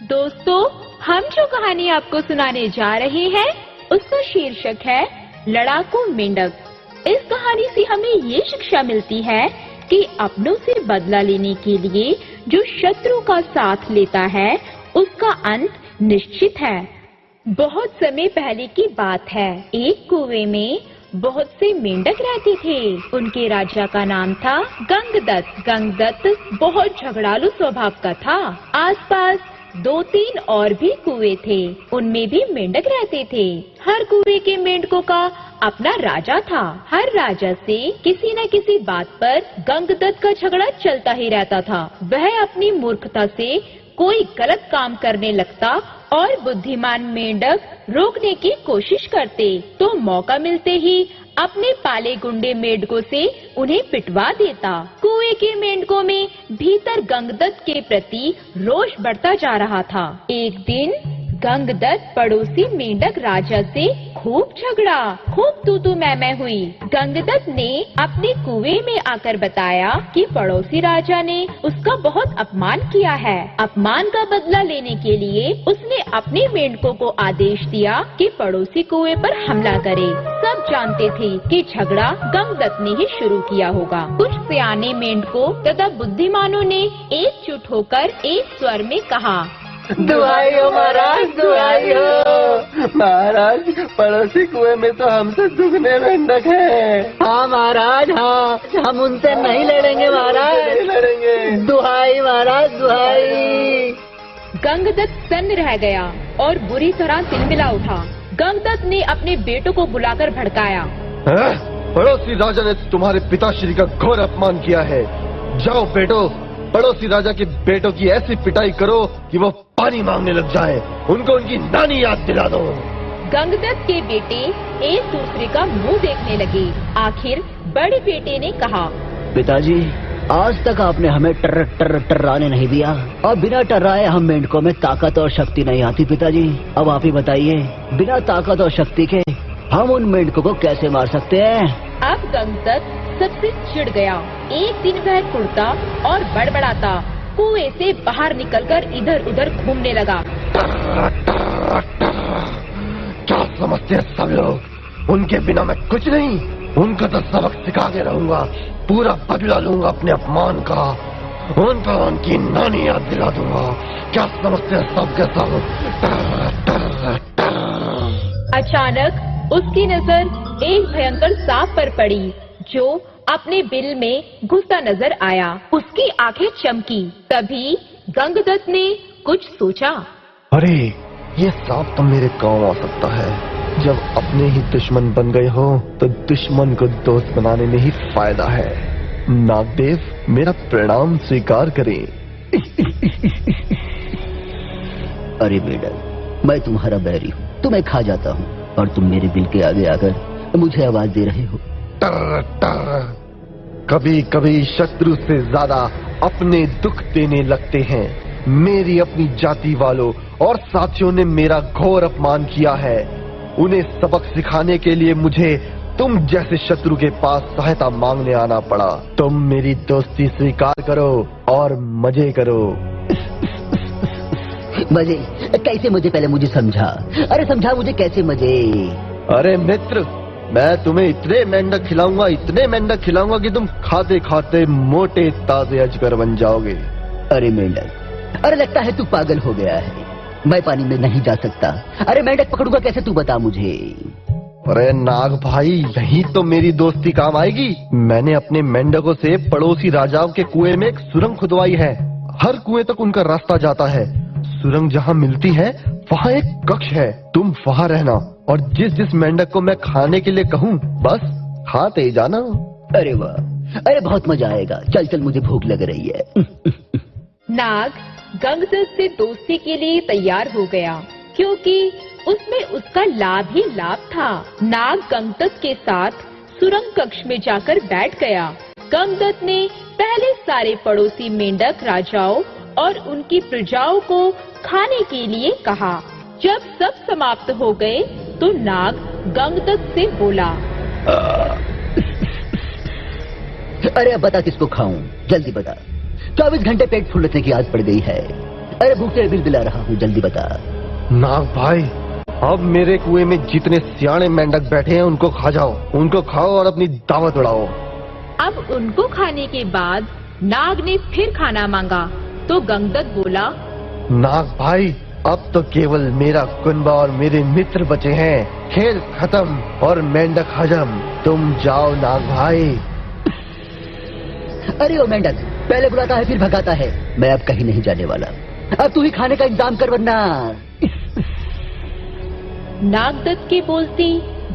दोस्तों, हम जो कहानी आपको सुनाने जा रहे हैं उसका शीर्षक है लड़ाकू मेंढक। इस कहानी से हमें ये शिक्षा मिलती है कि अपनों से बदला लेने के लिए जो शत्रु का साथ लेता है उसका अंत निश्चित है। बहुत समय पहले की बात है। एक कुएं में बहुत से मेंढक रहते थे। उनके राजा का नाम था गंगदत्त। गंगदत्त बहुत झगड़ालू स्वभाव का था। आसपास 2-3 और भी कुएं थे, उनमें भी मेंढक रहते थे। हर कुएं के मेंढकों का अपना राजा था। हर राजा से किसी न किसी बात पर गंगदत्त का झगड़ा चलता ही रहता था। वह अपनी मूर्खता से कोई गलत काम करने लगता और बुद्धिमान मेंढक रोकने की कोशिश करते तो मौका मिलते ही अपने पाले गुंडे मेंढकों से उन्हें पिटवा देता। कुएं के मेंढकों में भीतर गंगदत्त के प्रति रोष बढ़ता जा रहा था। एक दिन गंगदत्त पड़ोसी मेंढक राजा से खूब झगड़ा, खूब तू मैं हुई। गंगदत्त ने अपने कुएं में आकर बताया कि पड़ोसी राजा ने उसका बहुत अपमान किया है। अपमान का बदला लेने के लिए उसने अपने मेंढकों को आदेश दिया कि पड़ोसी कुएं पर हमला करे। सब जानते थे कि झगड़ा गंगदत्त ने ही शुरू किया होगा। कुछ सियाने मेंढकों तथा बुद्धिमानों ने एकजुट होकर एक स्वर में कहा, दुहाई हो महाराज, दुहाई हो महाराज, पड़ोसी कुएं में तो हमसे दुगने मेंढक हैं। हाँ महाराज, हाँ, हम उनसे नहीं लड़ेंगे महाराज, नहीं लड़ेंगे। दुहाई महाराज, दुहाई। गंगदत्त सन्न रह गया और बुरी तरह तिलमिला उठा। गंगदत्त ने अपने बेटों को बुलाकर भड़काया। पड़ोसी राजा ने तुम्हारे पिताश्री का घोर अपमान किया है। जाओ बेटो, पड़ोसी राजा के बेटों की ऐसी पिटाई करो कि वो पानी मांगने लग जाए। उनको उनकी नानी याद दिला दो। गंगदत्त के बेटे एक दूसरे का मुंह देखने लगे। आखिर बड़े बेटे ने कहा, पिताजी, आज तक आपने हमें टर्राने नहीं दिया और बिना टर्राए हम मेंढकों में ताकत और शक्ति नहीं आती। पिताजी, अब आप ही बताइए, बिना ताकत और शक्ति के हम उन मेंढकों को कैसे मार सकते हैं? अब गंगदत्त सबसे चिढ़ गया। एक दिन वह कुड़ता और बड़बड़ाता कुएं से बाहर निकलकर इधर उधर घूमने लगा। क्या समझते हैं सब लोग? उनके बिना मैं कुछ नहीं। उनको तो सबक सिखा के रहूंगा। पूरा बदला लूंगा अपने अपमान का। उन पर उनकी नानी याद दिला दूंगा। क्या समझते हैं सब के सब? अचानक उसकी नजर एक भयंकर सांप पर पड़ी जो अपने बिल में घुसता नजर आया। उसकी आंखें चमकी। तभी गंगदत्त ने कुछ सोचा। अरे, ये सांप तो मेरे काम आ सकता है। जब अपने ही दुश्मन बन गए हो तो दुश्मन को दोस्त बनाने में ही फायदा है। नागदेव, मेरा प्रणाम स्वीकार करें। अरे मेंढक, मैं तुम्हारा बैरी हूँ, तुम्हें खा जाता हूँ और तुम मेरे बिल के आगे आकर मुझे आवाज दे रहे हो। कभी कभी शत्रु से ज्यादा अपने दुख देने लगते हैं। मेरी अपनी जाति वालों और साथियों ने मेरा घोर अपमान किया है। उन्हें सबक सिखाने के लिए मुझे तुम जैसे शत्रु के पास सहायता मांगने आना पड़ा। तुम मेरी दोस्ती स्वीकार करो और मजे करो। मजे? कैसे मजे? पहले मुझे समझा। अरे समझा मुझे, कैसे मजे? अरे मित्र, मैं तुम्हें इतने मेंढक खिलाऊंगा, इतने मेंढक खिलाऊंगा कि तुम खाते खाते मोटे ताजे अजगर बन जाओगे। अरे मेंढक, अरे लगता है तू पागल हो गया है। मैं पानी में नहीं जा सकता। अरे मेंढक पकड़ूंगा कैसे, तू बता मुझे। अरे नाग भाई, यही तो मेरी दोस्ती काम आएगी। मैंने अपने मेंढकों से पड़ोसी राजाओं के कुएं में एक सुरंग खुदवाई है। हर कुएं तक उनका रास्ता जाता है। सुरंग जहाँ मिलती है वहाँ एक कक्ष है। तुम वहाँ रहना और जिस जिस मेंढक को मैं खाने के लिए कहूँ बस खाते ही जाना। अरे वाह, अरे बहुत मजा आएगा। चल चल, मुझे भूख लग रही है। नाग गंगदत्त से दोस्ती के लिए तैयार हो गया क्योंकि उसमें उसका लाभ ही लाभ था। नाग गंगदत्त के साथ सुरंग कक्ष में जाकर बैठ गया। गंगदत्त ने पहले सारे पड़ोसी मेंढक राजाओं और उनकी प्रजाओं को खाने के लिए कहा। जब सब समाप्त हो गए तो नाग गंगदत्त से बोला, अरे अब बता किसको खाऊं, जल्दी बता। 24 घंटे पेट फूलने की आदत पड़ गई है। अरे भूखे बिल बिला रहा हूँ, जल्दी बता। नाग भाई, अब मेरे कुएं में जितने सियाने मेंढक बैठे हैं उनको खा जाओ, उनको खाओ और अपनी दावत उड़ाओ। अब उनको खाने के बाद नाग ने फिर खाना मांगा तो गंगदत्त बोला, नाग भाई, अब तो केवल मेरा कुनबा और मेरे मित्र बचे हैं। खेल खत्म और मेंढक हजम। तुम जाओ नाग भाई। अरे ओ मेंढक, पहले बुलाता है फिर भगाता है। मैं अब कहीं नहीं जाने वाला। अब तू ही खाने का इंतजाम कर वरना। नागदत्त की बोलती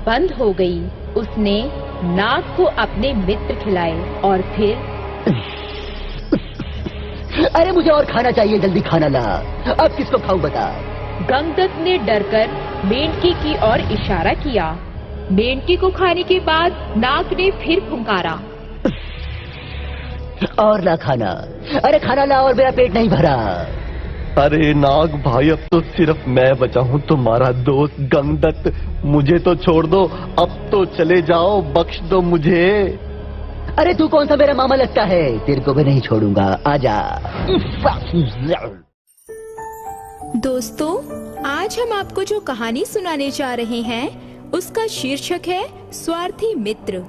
बंद हो गई। उसने नाग को अपने मित्र खिलाए और फिर अरे मुझे और खाना चाहिए, जल्दी खाना ला। अब किसको खाऊं बता। गंगदत्त ने डरकर मेंढकी की ओर इशारा किया। मेंढकी को खाने के बाद नाग ने फिर फुंकारा, और ला खाना। अरे खाना ला और मेरा पेट नहीं भरा। अरे नाग भाई, अब तो सिर्फ मैं बचा हूँ, तुम्हारा दोस्त गंगदत्त। मुझे तो छोड़ दो, अब तो चले जाओ, बख्श दो मुझे। अरे तू कौन सा मेरा मामा लगता है, तेरे को भी नहीं छोड़ूंगा, आजा। दोस्तों, आज हम आपको जो कहानी सुनाने जा रहे हैं उसका शीर्षक है स्वार्थी मित्र।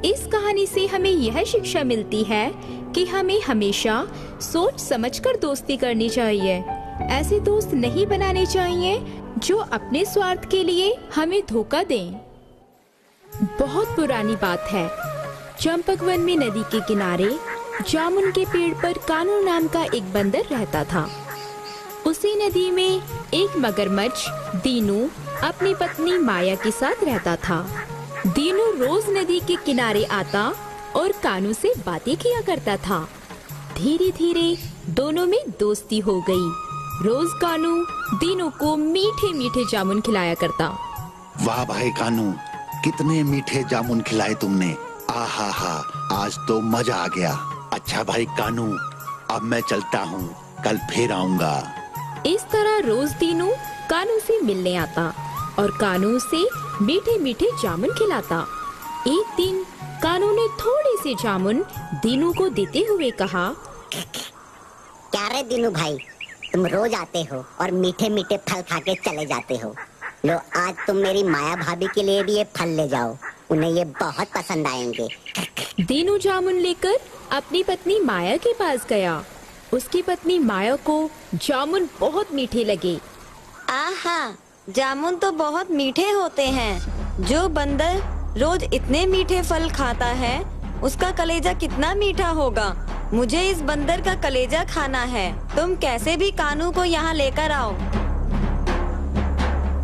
इस कहानी से हमें यह शिक्षा मिलती है कि हमें हमेशा सोच समझकर दोस्ती करनी चाहिए। ऐसे दोस्त नहीं बनाने चाहिए जो अपने स्वार्थ के लिए हमें धोखा दें। बहुत पुरानी बात है, चंपकवन में नदी के किनारे जामुन के पेड़ पर कानू नाम का एक बंदर रहता था। उसी नदी में एक मगरमच्छ दीनू अपनी पत्नी माया के साथ रहता था। दीनू रोज नदी के किनारे आता और कानू से बातें किया करता था। धीरे धीरे दोनों में दोस्ती हो गई। रोज कानू दीनू को मीठे मीठे जामुन खिलाया करता। वाह भाई कानू, कितने मीठे जामुन खिलाए तुमने। आहा हा, आज तो मजा आ गया। अच्छा भाई कानू, अब मैं चलता हूँ, कल फिर आऊँगा। इस तरह रोज दीनू कानू से मिलने आता और कानू से मीठे मीठे जामुन खिलाता। एक दिन कानू ने थोड़े से जामुन दीनू को देते हुए कहा, क्या रे दीनू भाई, तुम रोज आते हो और मीठे मीठे फल खा के चले जाते हो। लो, आज तुम मेरी माया भाभी के लिए भी ये फल ले जाओ, उन्हें ये बहुत पसंद आएंगे। दीनू जामुन लेकर अपनी पत्नी माया के पास गया। उसकी पत्नी माया को जामुन बहुत मीठे लगे। आहा, जामुन तो बहुत मीठे होते हैं। जो बंदर रोज इतने मीठे फल खाता है, उसका कलेजा कितना मीठा होगा। मुझे इस बंदर का कलेजा खाना है। तुम कैसे भी कानू को यहाँ लेकर आओ।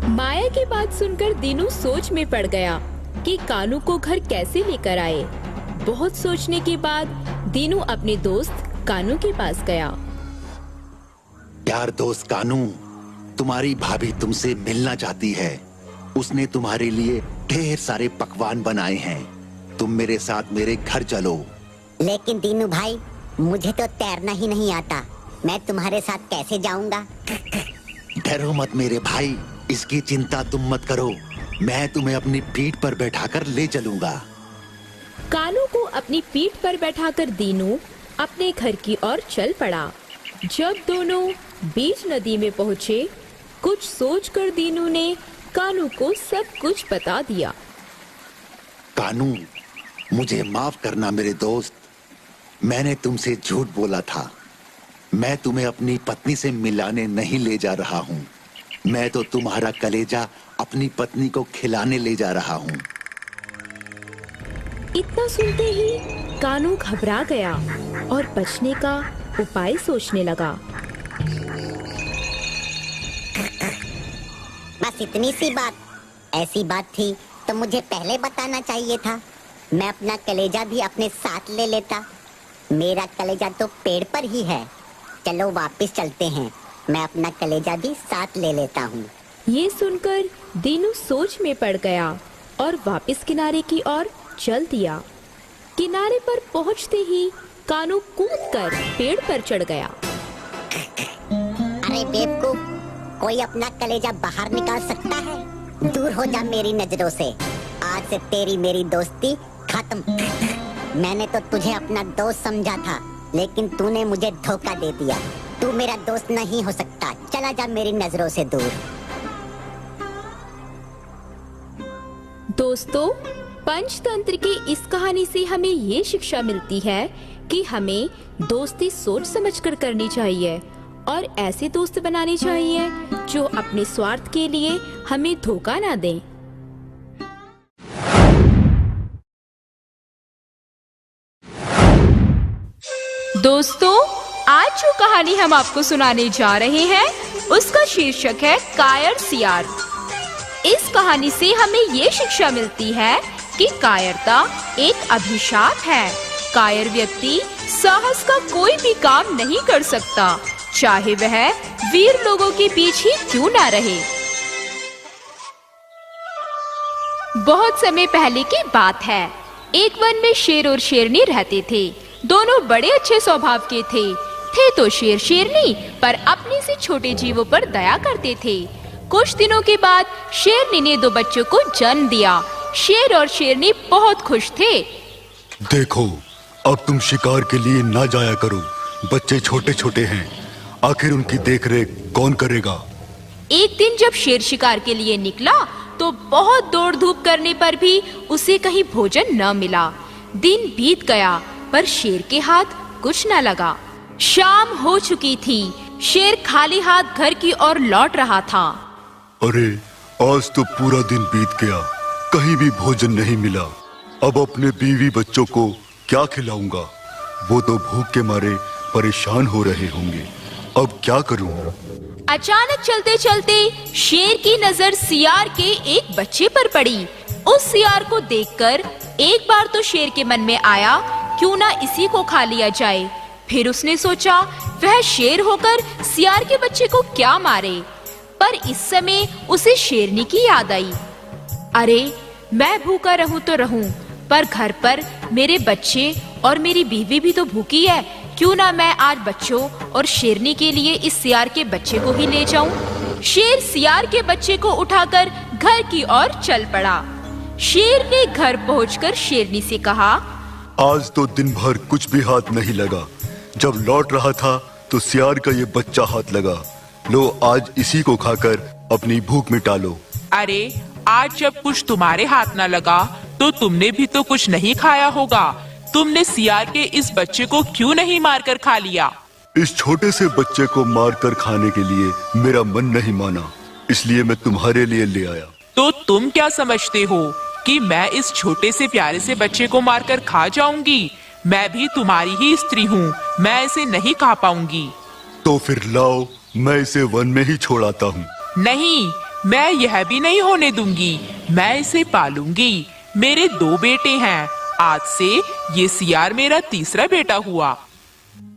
माया की बात सुनकर दीनू सोच में पड़ गया कि कानू को घर कैसे लेकर आए। बहुत सोचने के बाद दीनू अपने दोस्त कानू के पास गया। यार दोस्त कानू, तुम्हारी भाभी तुमसे मिलना चाहती है। उसने तुम्हारे लिए ढेर सारे पकवान बनाए हैं। तुम मेरे साथ मेरे घर चलो। लेकिन दीनू भाई, मुझे तो तैरना ही नहीं आता, मैं तुम्हारे साथ कैसे जाऊंगा? डरो मत मेरे भाई, इसकी चिंता तुम मत करो। मैं तुम्हें अपनी पीठ पर बैठाकर ले चलूंगा। कानू को अपनी पीठ पर बैठाकर दीनू अपने घर की ओर चल पड़ा। जब दोनों बीच नदी में पहुँचे, कुछ सोचकर दीनू ने कानू को सब कुछ बता दिया। कानू, मुझे माफ करना मेरे दोस्त, मैंने तुमसे झूठ बोला था। मैं तुम्हें अपनी पत्नी से मिलाने नहीं ले जा रहा हूँ। मैं तो तुम्हारा कलेजा अपनी पत्नी को खिलाने ले जा रहा हूँ। इतना सुनते ही कानू घबरा गया और बचने का उपाय सोचने लगा। बस इतनी सी बात, ऐसी बात थी तो मुझे पहले बताना चाहिए था। मैं अपना कलेजा भी अपने साथ ले लेता। मेरा कलेजा तो पेड़ पर ही है। चलो वापस चलते हैं, मैं अपना कलेजा भी साथ ले लेता हूँ। ये सुनकर दीनू सोच में पड़ गया और वापस किनारे की ओर चल दिया। किनारे पर पहुँचते ही कानू कूदकर पेड़ पर चढ़ गया। अरे बेवकूफ, कोई अपना कलेजा बाहर निकाल सकता है? दूर हो जा मेरी नजरों से। आज से तेरी मेरी दोस्ती खत्म। मैंने तो तुझे अपना दोस्त समझा था, लेकिन तूने मुझे धोखा दे दिया। तू मेरा दोस्त नहीं हो सकता, चला जा मेरी नजरों से दूर। दोस्तों, पंचतंत्र की इस कहानी से हमें ये शिक्षा मिलती है कि हमें दोस्ती सोच समझकर करनी चाहिए और ऐसे दोस्त बनाने चाहिए जो अपने स्वार्थ के लिए हमें धोखा ना दें। दोस्तों, आज जो कहानी हम आपको सुनाने जा रहे हैं उसका शीर्षक है कायर सियार। इस कहानी से हमें ये शिक्षा मिलती है कि कायरता एक अभिशाप है। कायर व्यक्ति साहस का कोई भी काम नहीं कर सकता, चाहे वह वीर लोगों के बीच ही क्यों ना रहे। बहुत समय पहले की बात है। एक वन में शेर और शेरनी रहते थे। दोनों बड़े अच्छे स्वभाव के थे तो शेर शेरनी पर अपने से छोटे जीवों पर दया करते थे। कुछ दिनों के बाद शेरनी ने 2 बच्चों को जन्म दिया। शेर और शेरनी बहुत खुश थे। देखो, अब तुम शिकार के लिए ना जाया करो, बच्चे छोटे छोटे हैं, आखिर उनकी देखरेख कौन करेगा। एक दिन जब शेर शिकार के लिए निकला तो बहुत दौड़ धूप करने पर भी उसे कहीं भोजन न मिला। दिन बीत गया पर शेर के हाथ कुछ न लगा। शाम हो चुकी थी। शेर खाली हाथ घर की ओर लौट रहा था। अरे, आज तो पूरा दिन बीत गया, कहीं भी भोजन नहीं मिला। अब अपने बीवी बच्चों को क्या खिलाऊंगा? वो तो भूख के मारे परेशान हो रहे होंगे। अब क्या करूं? अचानक चलते चलते शेर की नजर सियार के एक बच्चे पर पड़ी। उस सियार को देखकर एक बार तो शेर के मन में आया, क्यों ना इसी को खा लिया जाए। फिर उसने सोचा, वह शेर होकर सियार के बच्चे को क्या मारे। पर इस समय उसे शेरनी की याद आई। अरे, मैं भूखा रहूं तो रहूं, पर घर पर मेरे बच्चे और मेरी बीवी भी तो भूखी है। क्यों ना मैं आज बच्चों और शेरनी के लिए इस सियार के बच्चे को ही ले जाऊं। शेर सियार के बच्चे को उठाकर घर की ओर चल पड़ा। शेर ने घर पहुंचकर शेरनी से कहा, आज तो दिन भर कुछ भी हाथ नहीं लगा। जब लौट रहा था तो सियार का ये बच्चा हाथ लगा। लो, आज इसी को खाकर अपनी भूख मिटा लो। अरे, आज जब कुछ तुम्हारे हाथ न लगा तो तुमने भी तो कुछ नहीं खाया होगा। तुमने सियार के इस बच्चे को क्यों नहीं मारकर खा लिया? इस छोटे से बच्चे को मारकर खाने के लिए मेरा मन नहीं माना, इसलिए मैं तुम्हारे लिए ले आया। तो तुम क्या समझते हो कि मैं इस छोटे से प्यारे से बच्चे को मारकर खा जाऊंगी? मैं भी तुम्हारी ही स्त्री हूँ, मैं इसे नहीं खा पाऊंगी। तो फिर लाओ, मैं इसे वन में ही छोड़ आता हूँ। नहीं, मैं यह भी नहीं होने दूंगी। मैं इसे पालूंगी। मेरे 2 बेटे हैं। आज से ये सियार मेरा तीसरा बेटा हुआ।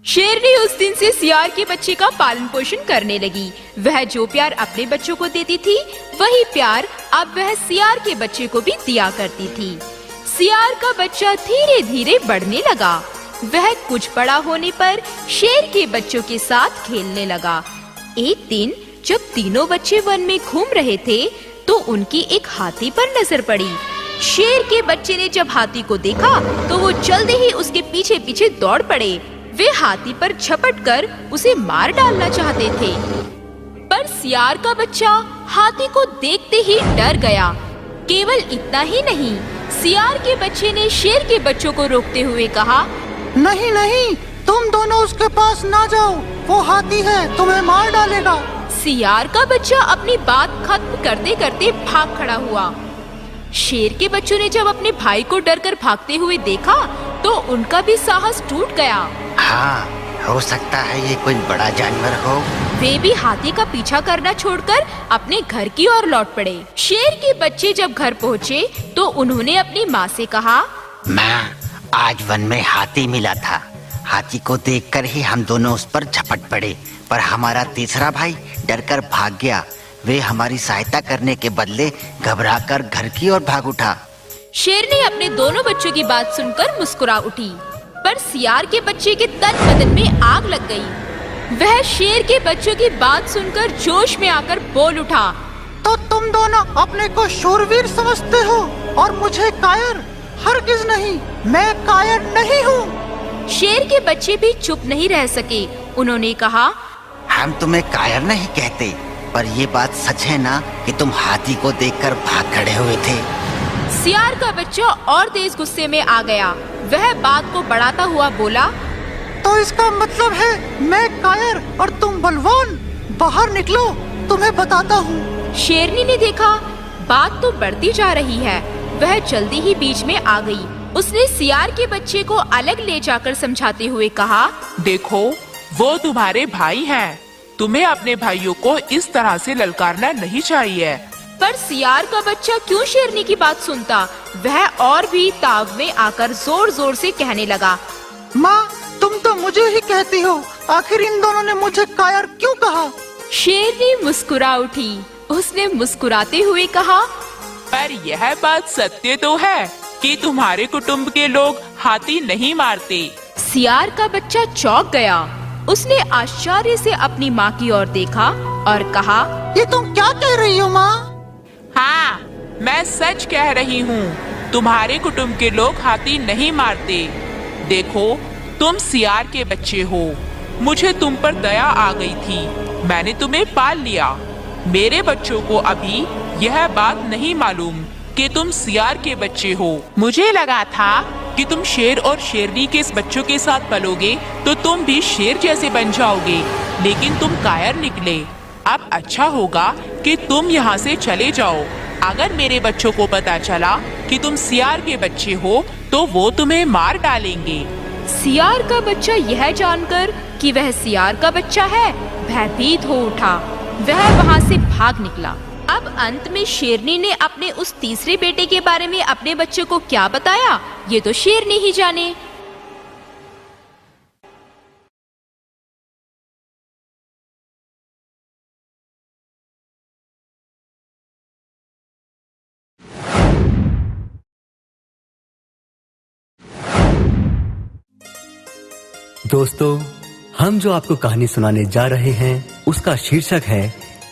शेरनी उस दिन से सियार के बच्चे का पालन पोषण करने लगी। वह जो प्यार अपने बच्चों को देती थी, वही प्यार अब वह सियार के बच्चे को भी दिया करती थी। सियार का बच्चा धीरे धीरे बढ़ने लगा। वह कुछ बड़ा होने पर शेर के बच्चों के साथ खेलने लगा। एक दिन जब तीनों बच्चे वन में घूम रहे थे तो उनकी एक हाथी पर नजर पड़ी। शेर के बच्चे ने जब हाथी को देखा तो वो जल्दी ही उसके पीछे पीछे दौड़ पड़े। वे हाथी पर झपटकर उसे मार डालना चाहते थे, पर सियार का बच्चा हाथी को देखते ही डर गया। केवल इतना ही नहीं, सियार के बच्चे ने शेर के बच्चों को रोकते हुए कहा, नहीं नहीं, तुम दोनों उसके पास ना जाओ, वो हाथी है, तुम्हें मार डालेगा। सियार का बच्चा अपनी बात खत्म करते करते भाग खड़ा हुआ। शेर के बच्चों ने जब अपने भाई को डरकर भागते हुए देखा तो उनका भी साहस टूट गया। हाँ, हो सकता है ये कोई बड़ा जानवर हो। वे भी हाथी का पीछा करना छोड़कर अपने घर की ओर लौट पड़े। शेर के बच्चे जब घर पहुँचे तो उन्होंने अपनी माँ से कहा, माँ, आज वन में हाथी मिला था। हाथी को देखकर ही हम दोनों उस पर झपट पड़े, पर हमारा तीसरा भाई डरकर भाग गया। वे हमारी सहायता करने के बदले घबराकर घर की ओर भाग उठा। शेरनी अपने दोनों बच्चों की बात सुनकर मुस्कुरा उठी, पर सियार के बच्चे के तन बदन में आग लग गई। वह शेर के बच्चों की बात सुनकर जोश में आकर बोल उठा, तो तुम दोनों अपने को शूरवीर समझते हो और मुझे कायर? हरगिज नहीं, मैं कायर नहीं हूँ। शेर के बच्चे भी चुप नहीं रह सके। उन्होंने कहा, हम तुम्हें कायर नहीं कहते, पर ये बात सच है ना कि तुम हाथी को देखकर भाग खड़े हुए थे। सियार का बच्चा और तेज गुस्से में आ गया। वह बात को बढ़ाता हुआ बोला, तो इसका मतलब है मैं कायर और तुम बलवान। बाहर निकलो, तुम्हें बताता हूँ। शेरनी ने देखा बात तो बढ़ती जा रही है। वह जल्दी ही बीच में आ गई। उसने सियार के बच्चे को अलग ले जाकर समझाते हुए कहा, देखो, वो तुम्हारे भाई हैं। तुम्हें अपने भाइयों को इस तरह से ललकारना नहीं चाहिए। पर सियार का बच्चा क्यों शेरनी की बात सुनता। वह और भी ताव में आकर जोर जोर से कहने लगा, माँ, तुम तो मुझे ही कहती हो, आखिर इन दोनों ने मुझे कायर क्यों कहा? शेरनी मुस्कुरा उठी। उसने मुस्कुराते हुए कहा, पर यह बात सत्य तो है कि तुम्हारे कुटुंब के लोग हाथी नहीं मारते। सियार का बच्चा चौंक गया। उसने आश्चर्य से अपनी माँ की ओर देखा और कहा, ये तुम क्या कह रही हो माँ? हाँ, मैं सच कह रही हूँ। तुम्हारे कुटुंब के लोग हाथी नहीं मारते। देखो, तुम सियार के बच्चे हो। मुझे तुम पर दया आ गई थी। मैंने तुम्हें पाल लिया। मेरे बच्चों को अभी यह बात नहीं मालूम कि तुम सियार के बच्चे हो। मुझे लगा था कि तुम शेर और शेरनी के इस बच्चों के साथ पलोगे तो तुम भी शेर जैसे बन जाओगे, लेकिन तुम कायर निकले। अब अच्छा होगा कि तुम यहाँ से चले जाओ। अगर मेरे बच्चों को पता चला कि तुम सियार के बच्चे हो तो वो तुम्हें मार डालेंगे। सियार का बच्चा यह जानकर कि वह सियार का बच्चा है, भयभीत हो उठा। वह वहाँ से भाग निकला। अब अंत में शेरनी ने अपने उस तीसरे बेटे के बारे में अपने बच्चे को क्या बताया, ये तो शेरनी ही जाने। दोस्तों, हम जो आपको कहानी सुनाने जा रहे हैं उसका शीर्षक है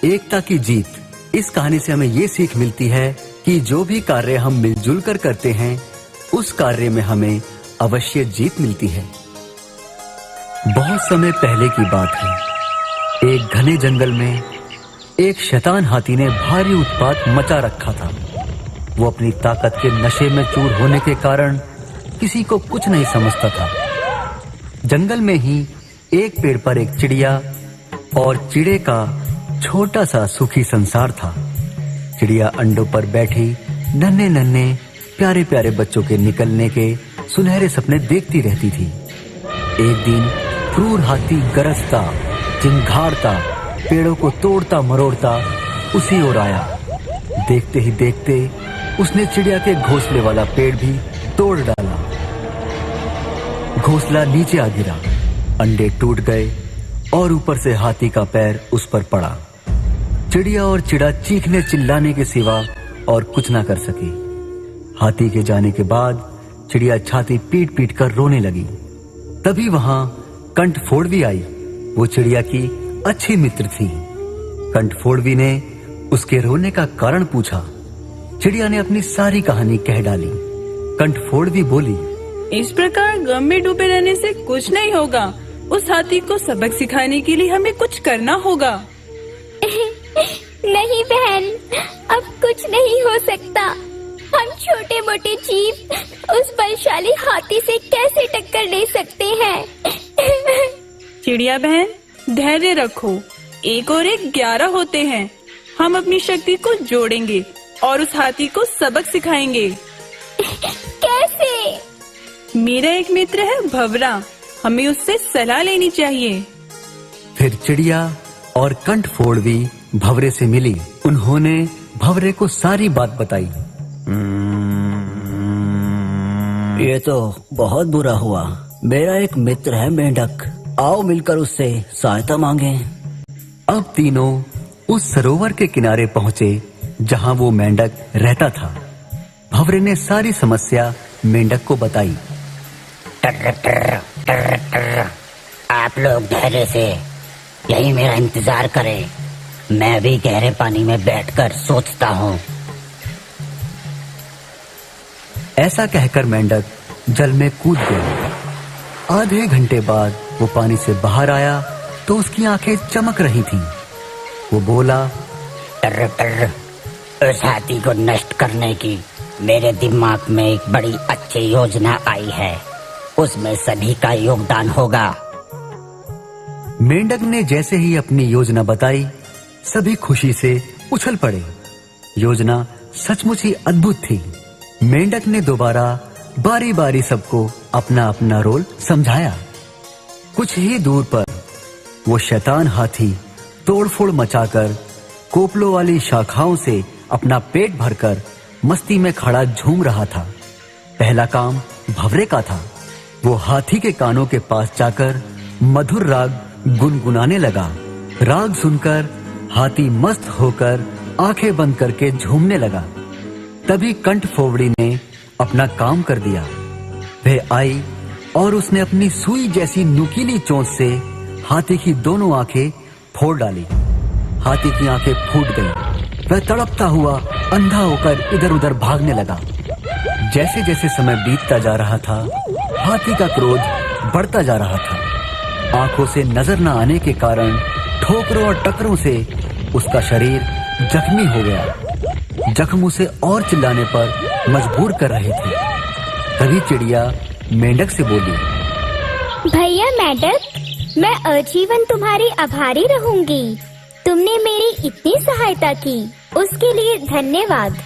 एकता की जीत। इस कहानी से हमें ये सीख मिलती है कि जो भी कार्य हम मिलजुल कर करते हैं उस कार्य में हमें अवश्य जीत मिलती है। बहुत समय पहले की बात है। एक घने जंगल में एक शैतान हाथी ने भारी उत्पात मचा रखा था। वो अपनी ताकत के नशे में चूर होने के कारण किसी को कुछ नहीं समझता था। जंगल में ही एक पेड़ पर एक चिड़िया और चिड़े का छोटा सा सुखी संसार था। चिड़िया अंडों पर बैठी नन्हे नन्हे प्यारे प्यारे बच्चों के निकलने के सुनहरे सपने देखती रहती थी। एक दिन क्रूर हाथी गरजता चिंघाड़ता पेड़ों को तोड़ता मरोड़ता उसी ओर आया। देखते ही देखते उसने चिड़िया के घोंसले वाला पेड़ भी तोड़ डाला। घोंसला नीचे आ गिरा, अंडे टूट गए और ऊपर से हाथी का पैर उस पर पड़ा। चिड़िया और चिड़ा चीखने चिल्लाने के सिवा और कुछ ना कर सकी। हाथी के जाने के बाद चिड़िया छाती पीट पीट कर रोने लगी। तभी वहां कंठफोड़वी आई। वो चिड़िया की अच्छी मित्र थी। कंठफोड़वी ने उसके रोने का कारण पूछा। चिड़िया ने अपनी सारी कहानी कह डाली। कंठफोड़वी बोली, इस प्रकार गम में डूबे रहने से कुछ नहीं होगा। उस हाथी को सबक सिखाने के लिए हमें कुछ करना होगा। नहीं बहन, अब कुछ नहीं हो सकता। हम छोटे मोटे जीव उस बलशाली हाथी से कैसे टक्कर ले सकते हैं? चिड़िया बहन, धैर्य रखो। 1 और 1 11 होते हैं। हम अपनी शक्ति को जोड़ेंगे और उस हाथी को सबक सिखाएंगे। कैसे? मेरा एक मित्र है भवरा, हमें उससे सलाह लेनी चाहिए। फिर चिड़िया और कंठफोड़वी भवरे से मिली। उन्होंने भवरे को सारी बात बताई। ये तो बहुत बुरा हुआ। मेरा एक मित्र है मेंढक, आओ मिलकर उससे सहायता मांगे। अब तीनों उस सरोवर के किनारे पहुँचे जहाँ वो मेंढक रहता था। भवरे ने सारी समस्या मेंढक को बताई। आप लोग धैर्य से यही मेरा इंतजार करें। मैं भी गहरे पानी में बैठकर सोचता हूँ। ऐसा कहकर मेंढक जल में कूद गया। आधे घंटे बाद वो पानी से बाहर आया तो उसकी आंखें चमक रही थीं। वो बोला, टर टर, उस हाथी को नष्ट करने की मेरे दिमाग में एक बड़ी अच्छी योजना आई है, उसमें सभी का योगदान होगा। मेंढक ने जैसे ही अपनी योजना बताई, सभी खुशी से उछल पड़े। योजना सचमुच ही अद्भुत थी। मेंढक ने दोबारा बारी बारी सबको अपना अपना रोल समझाया। कुछ ही दूर पर वो शैतान हाथी तोड़फोड़ मचाकर कोपलों वाली शाखाओं से अपना पेट भरकर मस्ती में खड़ा झूम रहा था। पहला काम भंवरे का था। वो हाथी के कानों के पास जाकर मधुर राग गुनगुनाने लगा। राग सुनकर हाथी मस्त होकर आंखें बंद करके झूमने लगा। तभी कंठ फोवड़ी ने अपना काम कर दिया। वह आई और उसने अपनी सुई जैसी नुकीली चोंच से हाथी की दोनों आंखें फोड़ डाली। हाथी की आंखें फूट गईं। वह तड़पता हुआ अंधा होकर इधर उधर भागने लगा। जैसे जैसे समय बीतता जा रहा था, हाथी का क्रोध बढ़ता जा रहा था। आंखों से नजर न आने के कारण ठोकरों और टकरों से उसका शरीर जख्मी हो गया। जख्म उसे और चिल्लाने पर मजबूर कर रहे थे। तभी चिड़िया मेंढक से बोली, भैया मेंढक, मैं आजीवन तुम्हारी आभारी रहूंगी। तुमने मेरी इतनी सहायता की, उसके लिए धन्यवाद।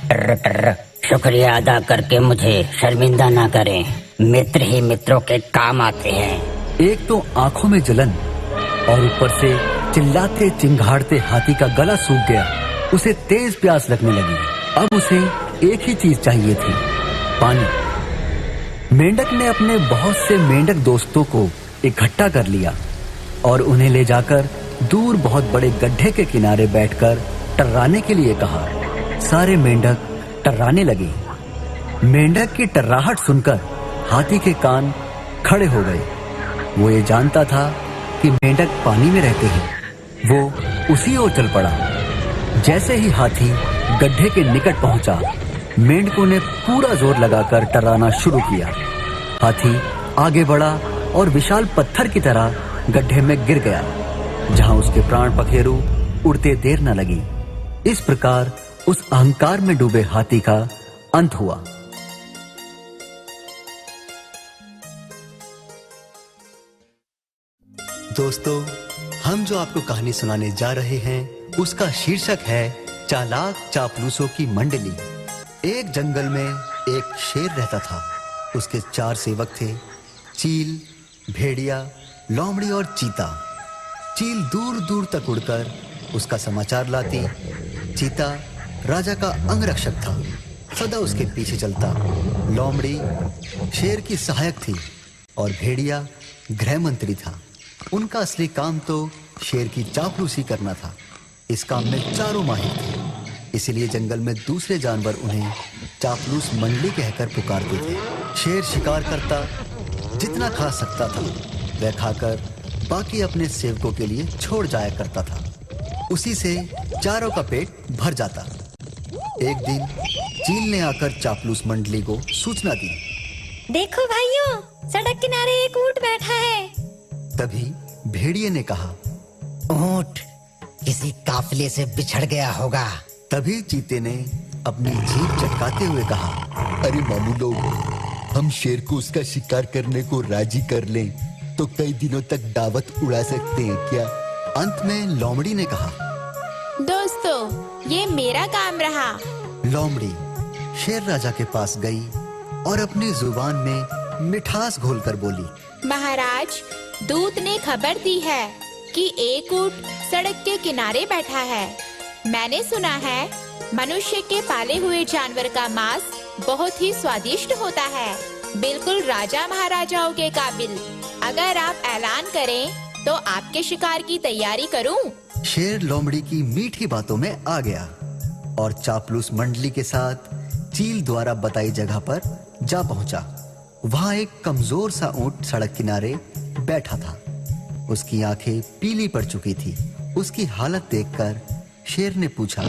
शुक्रिया अदा करके मुझे शर्मिंदा ना करें। मित्र ही मित्रों के काम आते हैं। एक तो आंखों में जलन और ऊपर से चिल्लाते चिंघाड़ते हाथी का गला सूख गया। उसे तेज प्यास लगने लगी। अब उसे एक ही चीज चाहिए थी, पानी। मेंढक ने अपने बहुत से मेंढक दोस्तों को इकट्ठा कर लिया और उन्हें ले जाकर दूर बहुत बड़े गड्ढे के किनारे बैठकर टर्राने के लिए कहा। सारे मेंढक टर्राने लगे। मेंढक की टर्राहट सुनकर हाथी के कान खड़े हो गए। वो ये जानता था कि मेंढक पानी में रहते हैं। वो उसी ओर चल पड़ा। जैसे ही हाथी गड्ढे के निकट पहुंचा, मेंढकों ने पूरा जोर लगाकर टर्राना शुरू किया। हाथी आगे बढ़ा और विशाल पत्थर की तरह गड्ढे में गिर गया, जहां उसके प्राण पखेरु उड़ते देर न लगी। इस प्रकार उस अहंकार में डूबे हाथी का अंत हुआ। दोस्तों, हम जो आपको कहानी सुनाने जा रहे हैं उसका शीर्षक है चालाक चापलूसों की मंडली। एक जंगल में एक शेर रहता था। उसके 4 सेवक थे, चील, भेड़िया, लोमड़ी और चीता। चील दूर दूर तक उड़कर उसका समाचार लाती। चीता राजा का अंगरक्षक था, सदा उसके पीछे चलता। लोमड़ी शेर की सहायक थी और भेड़िया गृह मंत्री था। उनका असली काम तो शेर की चापलूसी करना था। इस काम में चारों माहिर थे, इसलिए जंगल में दूसरे जानवर उन्हें चापलूस मंडली कहकर पुकारते थे। शेर शिकार करता, जितना खा सकता था वह खाकर बाकी अपने सेवकों के लिए छोड़ जाया करता था। उसी से चारों का पेट भर जाता। एक दिन चील ने आकर चापलूस मंडली को सूचना दी। देखो भाइयों, सड़क किनारे एक ऊंट बैठा है। तभी भेड़िए ने कहा, ऊंट किसी काफिले से बिछड़ गया होगा। तभी चीते ने अपनी जीभ चटकाते हुए कहा, अरे मामू लोग, हम शेर को उसका शिकार करने को राजी कर लें तो कई दिनों तक दावत उड़ा सकते हैं क्या? अंत में लोमड़ी ने कहा, दोस्तों, ये मेरा काम रहा। लोमड़ी शेर राजा के पास गई और अपनी जुबान में मिठास घोलकर बोली, महाराज, दूत ने खबर दी है कि एक ऊंट सड़क के किनारे बैठा है। मैंने सुना है मनुष्य के पाले हुए जानवर का मांस बहुत ही स्वादिष्ट होता है, बिल्कुल राजा महाराजाओं के काबिल। अगर आप ऐलान करें तो आपके शिकार की तैयारी करूं। शेर लोमड़ी की मीठी बातों में आ गया और चापलूस मंडली के साथ चील द्वारा बताई जगह पर जा पहुंचा। वहां एक कमजोर सा ऊंट सड़क किनारे बैठा था। उसकी आंखें पीली पड़ चुकी थी। उसकी हालत देखकर शेर ने पूछा,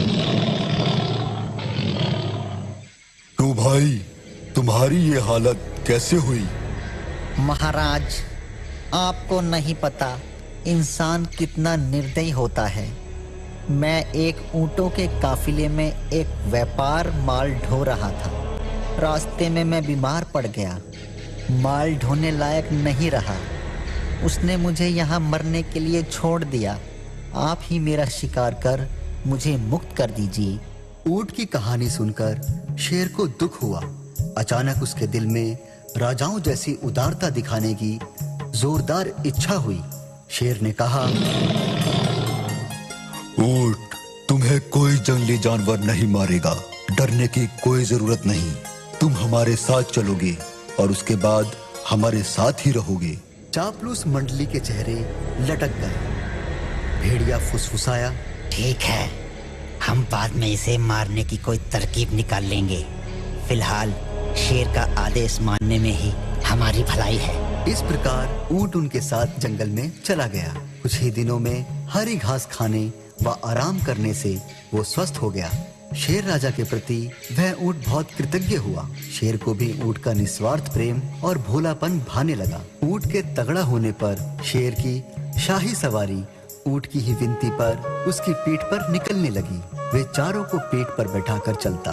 तो भाई, तुम्हारी ये हालत कैसे हुई? महाराज, आपको नहीं पता, इंसान कितना निर्दयी होता है। मैं एक ऊंटों के काफिले में एक व्यापार माल ढो रहा था। रास्ते में मैं बीमार पड़ गया, माल ढोने लायक नहीं रहा। उसने मुझे यहाँ मरने के लिए छोड़ दिया। आप ही मेरा शिकार कर मुझे मुक्त कर दीजिए। ऊंट की कहानी सुनकर शेर को दुख हुआ। अचानक उसके दिल में राजाओं जैसी उदारता दिखाने की जोरदार इच्छा हुई। शेर ने कहा, ऊंट, तुम्हें कोई जंगली जानवर नहीं मारेगा। डरने की कोई जरूरत नहीं। तुम हमारे साथ चलोगे और उसके बाद हमारे साथ ही रहोगे। चापलूस मंडली के चेहरे लटक गए। भेड़िया फुसफुसाया, ठीक है, हम बाद में इसे मारने की कोई तरकीब निकाल लेंगे। फिलहाल शेर का आदेश मानने में ही हमारी भलाई है। इस प्रकार ऊंट उनके साथ जंगल में चला गया। कुछ ही दिनों में हरी घास खाने व आराम करने से वो स्वस्थ हो गया। शेर राजा के प्रति वह ऊंट बहुत कृतज्ञ हुआ। शेर को भी ऊंट का निस्वार्थ प्रेम और भोलापन भाने लगा। ऊंट के तगड़ा होने पर शेर की शाही सवारी ऊंट की ही विनती पर उसकी पीठ पर निकलने लगी। वे चारों को पीठ पर बैठाकर चलता।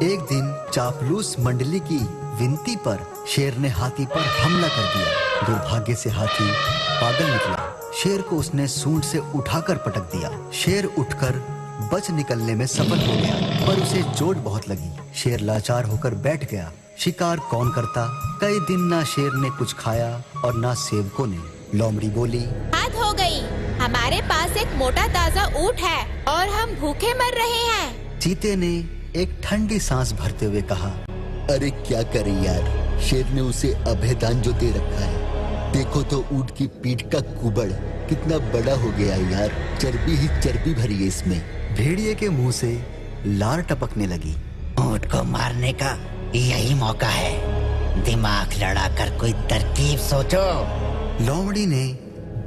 एक दिन चापलूस मंडली की विनती पर शेर ने हाथी पर हमला कर दिया। दुर्भाग्य से हाथी पागल निकला। शेर को उसने सूंड से उठाकर पटक दिया। शेर उठकर बच निकलने में सफल हो गया, पर उसे चोट बहुत लगी। शेर लाचार होकर बैठ गया। शिकार कौन करता? कई दिन ना शेर ने कुछ खाया और ना सेवकों ने। लोमड़ी बोली, हद हो गई, हमारे पास एक मोटा ताजा ऊंट है और हम भूखे मर रहे हैं। चीते ने एक ठंडी सांस भरते हुए कहा, अरे क्या करे यार, शेर ने उसे अभेदान जो दे रखा है। देखो तो ऊंट की पीठ का कुबड़ कितना बड़ा हो गया यार। चर्बी ही चर्बी भरी है इसमें। भेड़िए के मुंह से लार टपकने लगी। ऊंट को मारने का यही मौका है। दिमाग लड़ाकर कोई तरकीब सोचो। लोमड़ी ने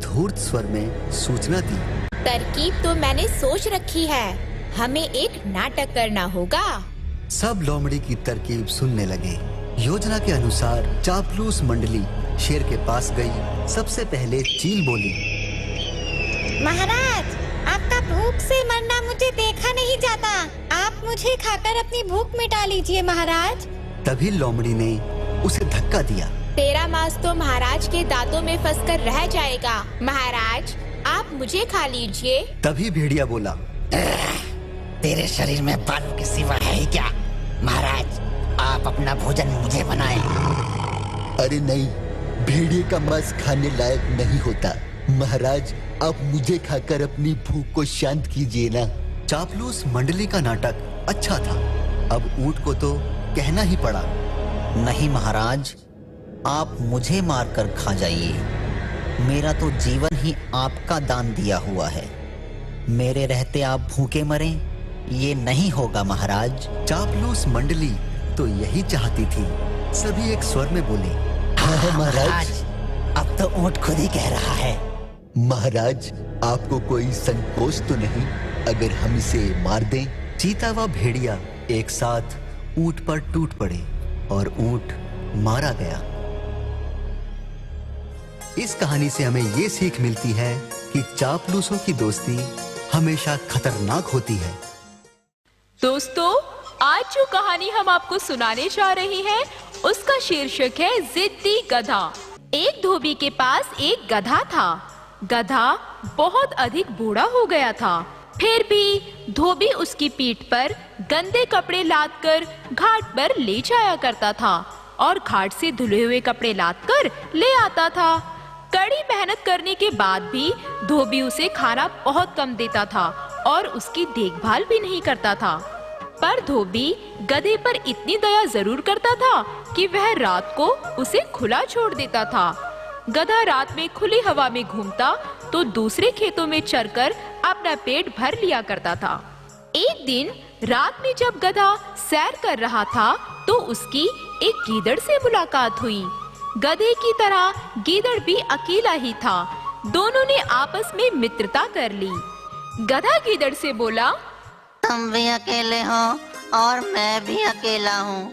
धूर्त स्वर में सूचना दी, तरकीब तो मैंने सोच रखी है। हमें एक नाटक करना होगा। सब लोमड़ी की तरकीब सुनने लगे। योजना के अनुसार चापलूस मंडली शेर के पास गई। सबसे पहले चील बोली, महाराज, आपका भूख से मरना मुझे देखा नहीं जाता। आप मुझे खाकर अपनी भूख मिटा लीजिए महाराज। तभी लोमड़ी ने उसे धक्का दिया। तेरा मांस तो महाराज के दांतों में फंसकर रह जाएगा। महाराज, आप मुझे खा लीजिए। तभी भेड़िया बोला, तेरे शरीर में बालों के सिवा है ही क्या? महाराज, आप अपना भोजन मुझे बनाएं। अरे नहीं, भेड़िए का मांस खाने लायक नहीं होता। महाराज, आप मुझे खाकर अपनी भूख को शांत कीजिए ना। चापलूस मंडली का नाटक अच्छा था। अब ऊंट को तो कहना ही पड़ा, नहीं महाराज, आप मुझे मारकर खा जाइए। मेरा तो जीवन ही आपका दान दिया हुआ है। मेरे रहते आप भूखे मरें, ये नहीं होगा महाराज। चापलूस मंडली तो यही चाहती थी। सभी एक स्वर में बोले, हाँ महाराज। अब तो ऊंट खुद ही कह रहा है। महाराज, आपको कोई संकोच तो नहीं अगर हम इसे मार दें? चीता व भेड़िया एक साथ ऊंट पर टूट पड़े और ऊंट मारा गया। इस कहानी से हमें ये सीख मिलती है कि चापलूसों की दोस्ती हमेशा खतरनाक होती है। दोस्तों, आज जो कहानी हम आपको सुनाने जा रहे हैं उसका शीर्षक है जिद्दी गधा। एक धोबी के पास एक गधा था। गधा बहुत अधिक बूढ़ा हो गया था। फिर भी धोबी उसकी पीठ पर गंदे कपड़े लादकर घाट पर ले जाया करता था और घाट से धुले हुए कपड़े लादकर ले आता था। कड़ी मेहनत करने के बाद भी धोबी उसे खाना बहुत कम देता था और उसकी देखभाल भी नहीं करता था। पर धोबी गधे पर इतनी दया जरूर करता था कि वह रात को उसे खुला छोड़ देता था। गधा रात में खुली हवा में घूमता तो दूसरे खेतों में चरकर अपना पेट भर लिया करता था। एक दिन रात में जब गधा सैर कर रहा था तो उसकी एक गीदड़ से मुलाकात हुई। गधे की तरह गीदड़ भी अकेला ही था। दोनों ने आपस में मित्रता कर ली। गधा गीदड़ से बोला, तुम भी अकेले हो और मैं भी अकेला हूँ।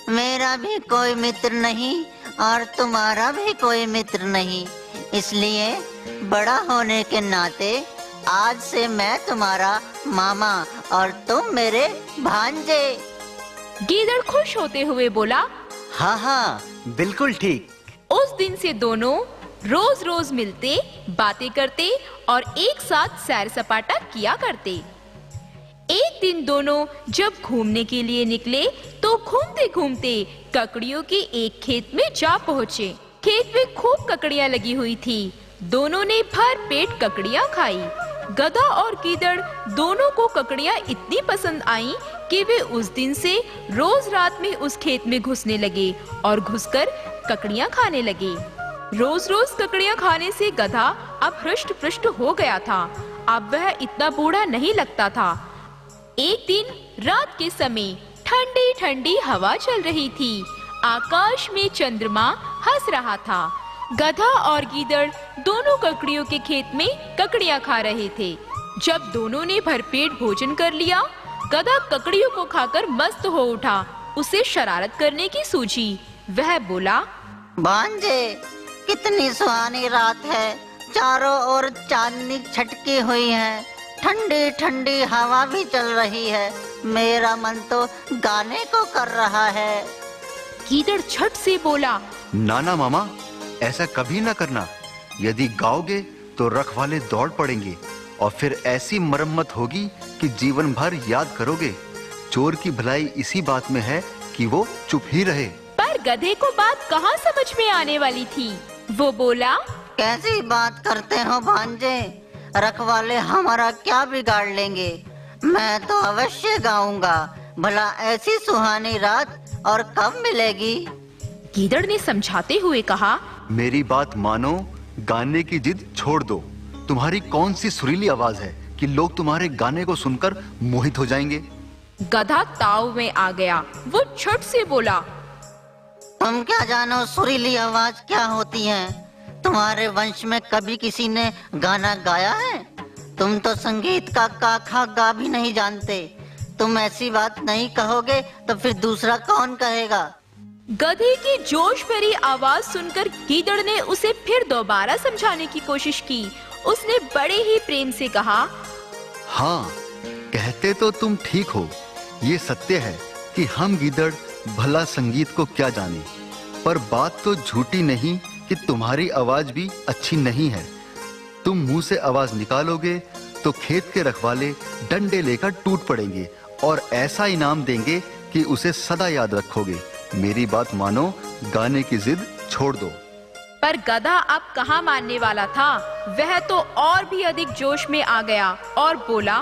मेरा भी कोई मित्र नहीं और तुम्हारा भी कोई मित्र नहीं, इसलिए बड़ा होने के नाते आज से मैं तुम्हारा मामा और तुम मेरे भांजे। गीदड़ खुश होते हुए बोला, हाँ हाँ बिल्कुल ठीक। उस दिन से दोनों रोज रोज मिलते, बातें करते और एक साथ सैर सपाटा किया करते। एक दिन दोनों जब घूमने के लिए निकले तो घूमते घूमते ककड़ियों के एक खेत में जा पहुँचे। खेत में खूब ककड़ियाँ लगी हुई थी। दोनों ने भर पेट ककड़ियाँ खाई। गधा और गीदड़ दोनों को ककड़ियाँ इतनी पसंद आईं कि वे उस दिन से रोज रात में उस खेत में घुसने लगे और घुसकर ककड़ियाँ खाने लगे। रोज रोज ककड़ियाँ खाने से गधा अब हृष्ट पुष्ट हो गया था। अब वह इतना बूढ़ा नहीं लगता था। एक दिन रात के समय ठंडी ठंडी हवा चल रही थी। आकाश में चंद्रमा हंस रहा था। गधा और गीदड़ दोनों ककड़ियों के खेत में ककड़ियाँ खा रहे थे। जब दोनों ने भरपेट भोजन कर लिया, गधा ककड़ियों को खाकर मस्त हो उठा। उसे शरारत करने की सूझी। वह बोला, भांजे, कितनी सुहानी रात है। चारों ओर चांदनी छटकी हुई है। ठंडी ठंडी हवा भी चल रही है। मेरा मन तो गाने को कर रहा है। गीदड़ झट से बोला, नाना मामा, ऐसा कभी ना करना। यदि गाओगे तो रखवाले दौड़ पड़ेंगे और फिर ऐसी मरम्मत होगी कि जीवन भर याद करोगे। चोर की भलाई इसी बात में है कि वो चुप ही रहे। पर गधे को बात कहाँ समझ में आने वाली थी। वो बोला, कैसी बात करते हो भांजे। रखवाले हमारा क्या बिगाड़ लेंगे। मैं तो अवश्य गाऊंगा। भला ऐसी सुहानी रात और कब मिलेगी। गीदड़ ने समझाते हुए कहा, मेरी बात मानो, गाने की जिद छोड़ दो। तुम्हारी कौन सी सुरीली आवाज है कि लोग तुम्हारे गाने को सुनकर मोहित हो जाएंगे। गधा ताव में आ गया। वो झट से बोला, तुम क्या जानो सुरीली आवाज क्या होती है। तुम्हारे वंश में कभी किसी ने गाना गाया है। तुम तो संगीत का काखा गा भी नहीं जानते। तुम ऐसी बात नहीं कहोगे तो फिर दूसरा कौन कहेगा। गधे की जोश भरी आवाज सुनकर गीदड़ ने उसे फिर दोबारा समझाने की कोशिश की। उसने बड़े ही प्रेम से कहा, हाँ, कहते तो तुम ठीक हो। ये सत्य है कि हम गीदड़ भला संगीत को क्या जाने। पर बात तो झूठी नहीं कि तुम्हारी आवाज भी अच्छी नहीं है। तुम मुंह से आवाज निकालोगे तो खेत के रखवाले डंडे लेकर टूट पड़ेंगे और ऐसा इनाम देंगे कि उसे सदा याद रखोगे। मेरी बात मानो, गाने की जिद छोड़ दो। पर गधा अब कहाँ मानने वाला था। वह तो और भी अधिक जोश में आ गया और बोला,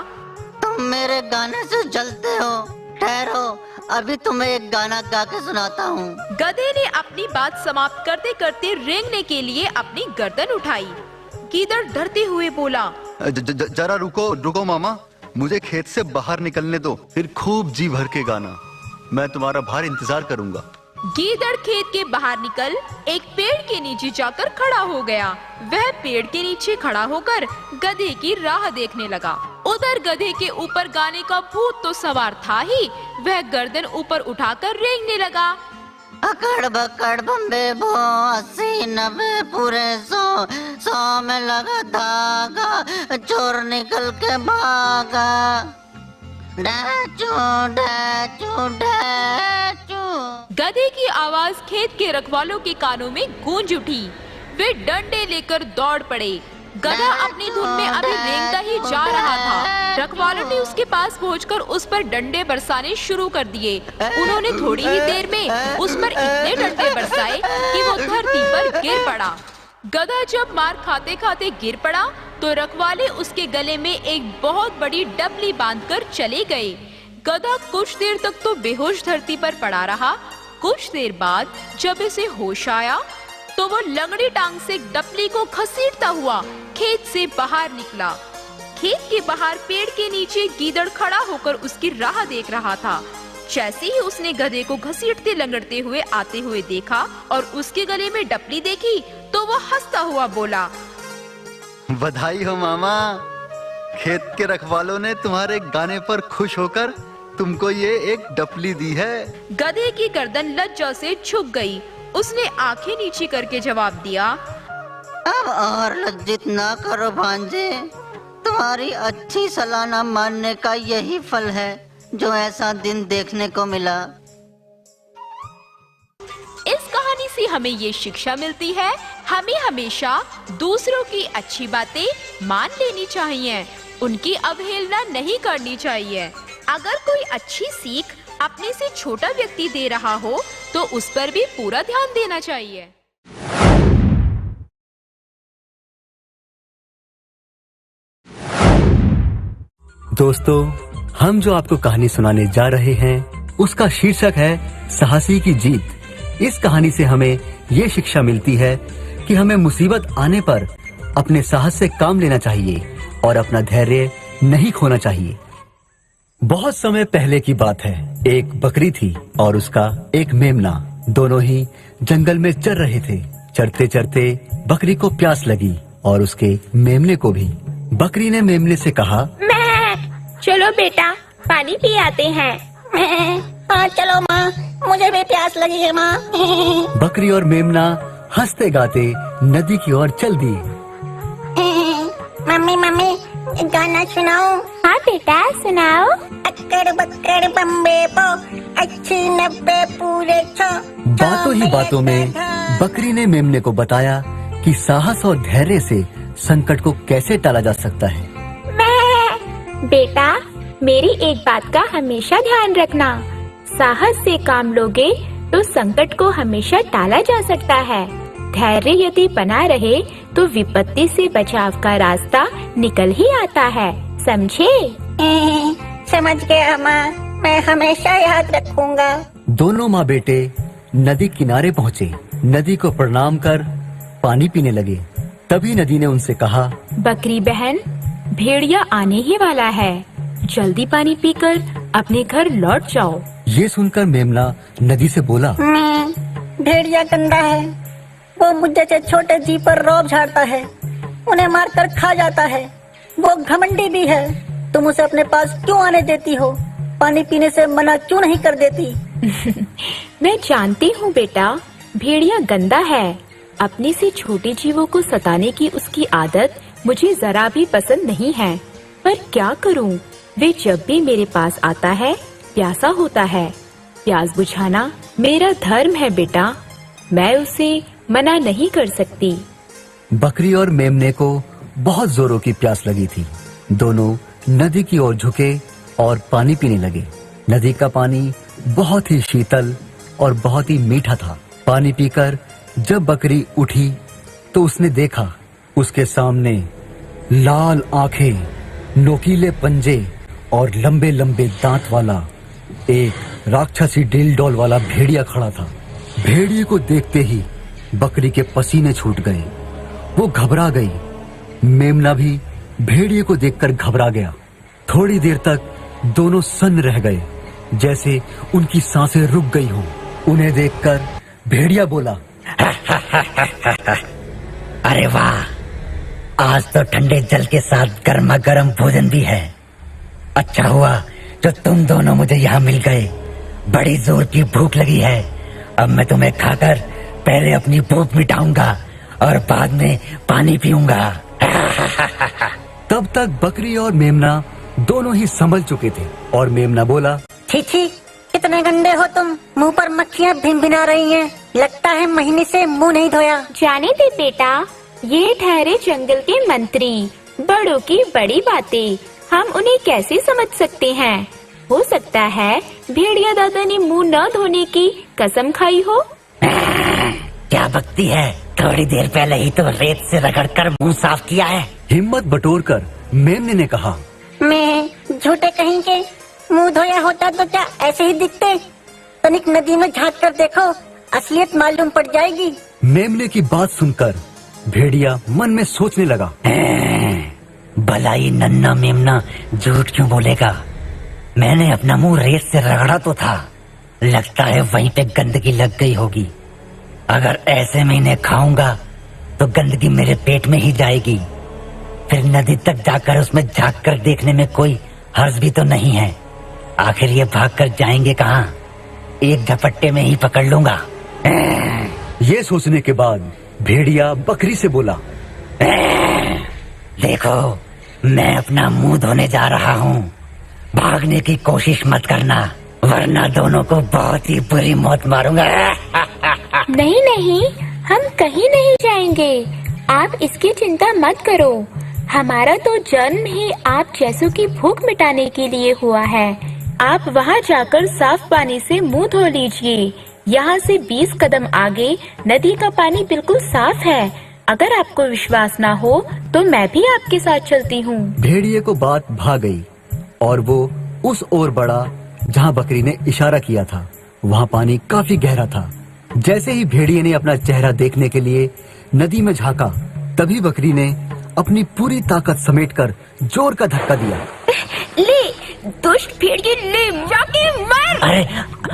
तुम मेरे गाने से जलते हो। ठहरो, अभी तुम्हें एक गाना गा के सुनाता हूँ। गधे ने अपनी बात समाप्त करते करते रेंगने के लिए अपनी गर्दन उठाई। गीदड़ डरते हुए बोला, जरा रुको मामा, मुझे खेत से बाहर निकलने दो, फिर खूब जी भर के गाना। मैं तुम्हारा बाहर इंतजार करूंगा। गीदड़ खेत के बाहर निकल एक पेड़ के नीचे जाकर खड़ा हो गया। वह पेड़ के नीचे खड़ा होकर गधे की राह देखने लगा। उधर गधे के ऊपर गाने का भूत तो सवार था ही। वह गर्दन ऊपर उठाकर रेंगने लगा, अकड़ बकड़ बम्बे बो 80 90 पूरे 100 में लगा धागा, चोर निकल के भागा। डाचू डाचू डाचू। गधे की आवाज खेत के रखवालों के कानों में गूंज उठी। वे डंडे लेकर दौड़ पड़े। गधा अपनी धुन में अभी रेंगता ही जा रहा था। रखवालों ने उसके पास पहुंचकर उस पर डंडे बरसाने शुरू कर दिए। उन्होंने थोड़ी ही देर में उस पर इतने डंडे बरसाए कि वो धरती पर गिर पड़ा। गधा जब मार खाते खाते गिर पड़ा तो रखवाले उसके गले में एक बहुत बड़ी डबली बांधकर चले गए। गधा कुछ देर तक तो बेहोश धरती पर पड़ा रहा। कुछ देर बाद जब इसे होश आया तो वो लंगड़ी टांग से डबली को घसीटता हुआ खेत से बाहर निकला। खेत के बाहर पेड़ के नीचे गीदड़ खड़ा होकर उसकी राह देख रहा था। जैसे ही उसने गधे को घसीटते लंगड़ते हुए आते हुए देखा और उसके गले में डबली देखी तो वो हंसता हुआ बोला, बधाई हो मामा, खेत के रखवालों ने तुम्हारे गाने पर खुश होकर तुमको ये एक डपली दी है। गधे की गर्दन लज्जा से झुक गई। उसने आंखें नीची करके जवाब दिया, अब और लज्जित ना करो भांजे। तुम्हारी अच्छी सलाह न मानने का यही फल है जो ऐसा दिन देखने को मिला। इस कहानी से हमें ये शिक्षा मिलती है, हमें हमेशा दूसरों की अच्छी बातें मान लेनी चाहिए, उनकी अवहेलना नहीं करनी चाहिए। अगर कोई अच्छी सीख अपने से छोटा व्यक्ति दे रहा हो तो उस पर भी पूरा ध्यान देना चाहिए। दोस्तों, हम जो आपको कहानी सुनाने जा रहे हैं उसका शीर्षक है साहसी की जीत। इस कहानी से हमें ये शिक्षा मिलती है कि हमें मुसीबत आने पर अपने साहस से काम लेना चाहिए और अपना धैर्य नहीं खोना चाहिए। बहुत समय पहले की बात है। एक बकरी थी और उसका एक मेमना। दोनों ही जंगल में चर रहे थे। चरते चरते बकरी को प्यास लगी और उसके मेमने को भी। बकरी ने मेमने से कहा, चलो बेटा, पानी पी आते हैं। हाँ चलो माँ, मुझे भी प्यास लगी है माँ। बकरी और मेमना हंसते गाते नदी की ओर चल दिए। मम्मी मम्मी, एक गाना सुनाओ। हाँ बेटा, सुनाओ। अक्कड़ बक्कड़ बम्बे पो, अच्छी 90 पूरे 100। बातों ही बातों में बकरी ने मेमने को बताया कि साहस और धैर्य से संकट को कैसे टाला जा सकता है। बेटा, मेरी एक बात का हमेशा ध्यान रखना। साहस से काम लोगे तो संकट को हमेशा टाला जा सकता है। धैर्य यदि बना रहे तो विपत्ति से बचाव का रास्ता निकल ही आता है। समझे? समझ गया माँ, मैं हमेशा याद रखूंगा। दोनों माँ बेटे नदी किनारे पहुँचे। नदी को प्रणाम कर पानी पीने लगे। तभी नदी ने उनसे कहा, बकरी बहन, भेड़िया आने ही वाला है, जल्दी पानी पीकर अपने घर लौट जाओ। ये सुनकर मेमना नदी से बोला, भेड़िया गंदा है, वो मुझ जैसे छोटे जीव पर रौब झाड़ता है, उन्हें मारकर खा जाता है। वो घमंडी भी है। तुम उसे अपने पास क्यों आने देती हो? पानी पीने से मना क्यों नहीं कर देती? मैं जानती हूँ बेटा, भेड़िया गंदा है। अपने से छोटे जीवों को सताने की उसकी आदत मुझे जरा भी पसंद नहीं है, पर क्या करूं? वे जब भी मेरे पास आता है प्यासा होता है। प्यास बुझाना मेरा धर्म है बेटा, मैं उसे मना नहीं कर सकती। बकरी और मेमने को बहुत जोरों की प्यास लगी थी। दोनों नदी की ओर झुके और पानी पीने लगे। नदी का पानी बहुत ही शीतल और बहुत ही मीठा था। पानी पीकर जब बकरी उठी तो उसने देखा उसके सामने लाल आंखें, नोकीले पंजे और लंबे लंबे दांत वाला एक राक्षसी डील डॉल वाला भेड़िया खड़ा था। भेड़िए को देखते ही बकरी के पसीने छूट गए। वो घबरा गई। मेमना भी भेड़िए को देखकर घबरा गया। थोड़ी देर तक दोनों सन्न रह गए, जैसे उनकी सांसें रुक गई हों। उन्हें देखकर भेड़िया बोला, अरे वाह, आज तो ठंडे जल के साथ गर्मा गर्म भोजन भी है। अच्छा हुआ जो तुम दोनों मुझे यहाँ मिल गए। बड़ी जोर की भूख लगी है। अब मैं तुम्हें खाकर पहले अपनी भूख मिटाऊंगा और बाद में पानी पीऊंगा। तब तक बकरी और मेमना दोनों ही संभल चुके थे और मेमना बोला, छी छी, कितने गंदे हो तुम। मुंह पर मक्खियाँ भिनभिना रही हैं। लगता है महीने से मुंह नहीं धोया। जाने दे बेटा, ये ठहरे जंगल के मंत्री। बड़ों की बड़ी बातें हम उन्हें कैसे समझ सकते हैं? हो सकता है भेड़िया दादा ने मुंह न धोने की कसम खाई हो। क्या बकती है? थोड़ी देर पहले ही तो रेत से रगड़कर मुंह साफ किया है। हिम्मत बटोरकर मेमने ने कहा, मैं झूठे कहीं के, मुंह धोया होता तो क्या ऐसे ही दिखते? तनिक नदी में झांक कर देखो, असलियत मालूम पड़ जाएगी। मेमने की बात सुनकर भेड़िया मन में सोचने लगा, भला ये नन्ना मेमना झूठ क्यों बोलेगा? मैंने अपना मुंह रेत से रगड़ा तो था। लगता है वहीं पे गंदगी लग गई होगी। अगर ऐसे में इन्हें खाऊंगा तो गंदगी मेरे पेट में ही जाएगी। फिर नदी तक जाकर उसमें झांक कर देखने में कोई हर्ज भी तो नहीं है। आखिर ये भागकर जाएंगे कहाँ? एक झपट्टे में ही पकड़ लूंगा। ये सोचने के बाद भेड़िया बकरी से बोला, देखो, मैं अपना मुंह धोने जा रहा हूँ। भागने की कोशिश मत करना, वरना दोनों को बहुत ही बुरी मौत मारूंगा। नहीं नहीं, हम कहीं नहीं जाएंगे। आप इसकी चिंता मत करो। हमारा तो जन्म ही आप जैसों की भूख मिटाने के लिए हुआ है। आप वहाँ जाकर साफ पानी से मुंह धो लीजिए। यहाँ से 20 कदम आगे नदी का पानी बिल्कुल साफ है। अगर आपको विश्वास ना हो तो मैं भी आपके साथ चलती हूँ। भेड़िए को बात भा गई और वो उस ओर बढ़ा जहाँ बकरी ने इशारा किया था। वहाँ पानी काफी गहरा था। जैसे ही भेड़िए ने अपना चेहरा देखने के लिए नदी में झांका, तभी बकरी ने अपनी पूरी ताकत समेटकर जोर का धक्का दिया। ले दुष्ट भेड़िए, ले जाके मार।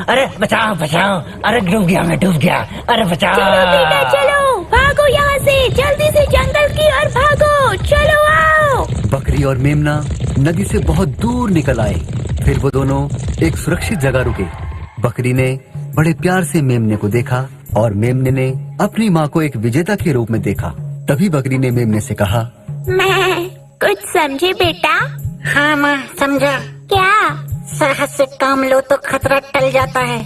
अरे बचाओ बचाओ, अरे डूब गया, मैं डूब गया, अरे बचाओ। चलो बेटा चलो, भागो यहाँ से, जल्दी से जंगल की ओर भागो, चलो आओ। बकरी और मेमना नदी से बहुत दूर निकल आए। फिर वो दोनों एक सुरक्षित जगह रुके। बकरी ने बड़े प्यार से मेमने को देखा और मेमने ने अपनी माँ को एक विजेता के रूप में देखा। तभी बकरी ने मेमने से कहा, मैं कुछ समझे बेटा? हाँ माँ, समझा। क्या? साहस से काम लो तो खतरा टल जाता है।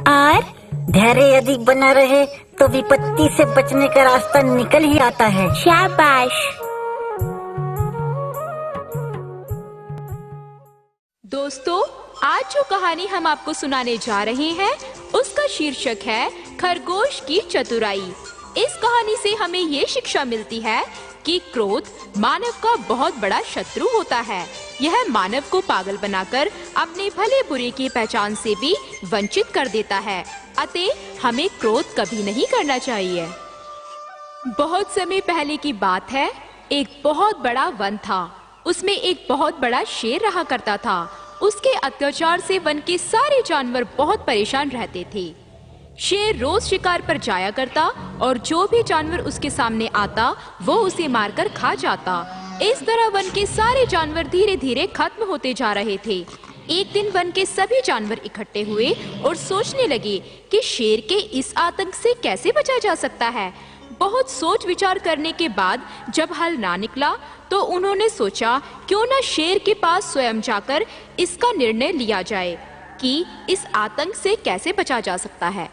और धैर्य यदि बना रहे तो विपत्ति से बचने का रास्ता निकल ही आता है। शाबाश। दोस्तों, आज जो कहानी हम आपको सुनाने जा रहे हैं उसका शीर्षक है खरगोश की चतुराई। इस कहानी से हमें ये शिक्षा मिलती है कि क्रोध मानव का बहुत बड़ा शत्रु होता है। यह मानव को पागल बनाकर अपने भले बुरे की पहचान से भी वंचित कर देता है। अतः हमें क्रोध कभी नहीं करना चाहिए। बहुत समय पहले की बात है। एक बहुत बड़ा वन था। उसमें एक बहुत बड़ा शेर रहा करता था। उसके अत्याचार से वन के सारे जानवर बहुत परेशान रहते थे। शेर रोज शिकार पर जाया करता और जो भी जानवर उसके सामने आता वो उसे मारकर खा जाता। इस तरह वन के सारे जानवर धीरे धीरे खत्म होते जा रहे थे। एक दिन वन के सभी जानवर इकट्ठे हुए और सोचने लगे कि शेर के इस आतंक से कैसे बचा जा सकता है। बहुत सोच विचार करने के बाद जब हल ना निकला तो उन्होंने सोचा क्यों न शेर के पास स्वयं जाकर इसका निर्णय लिया जाए कि इस आतंक से कैसे बचा जा सकता है।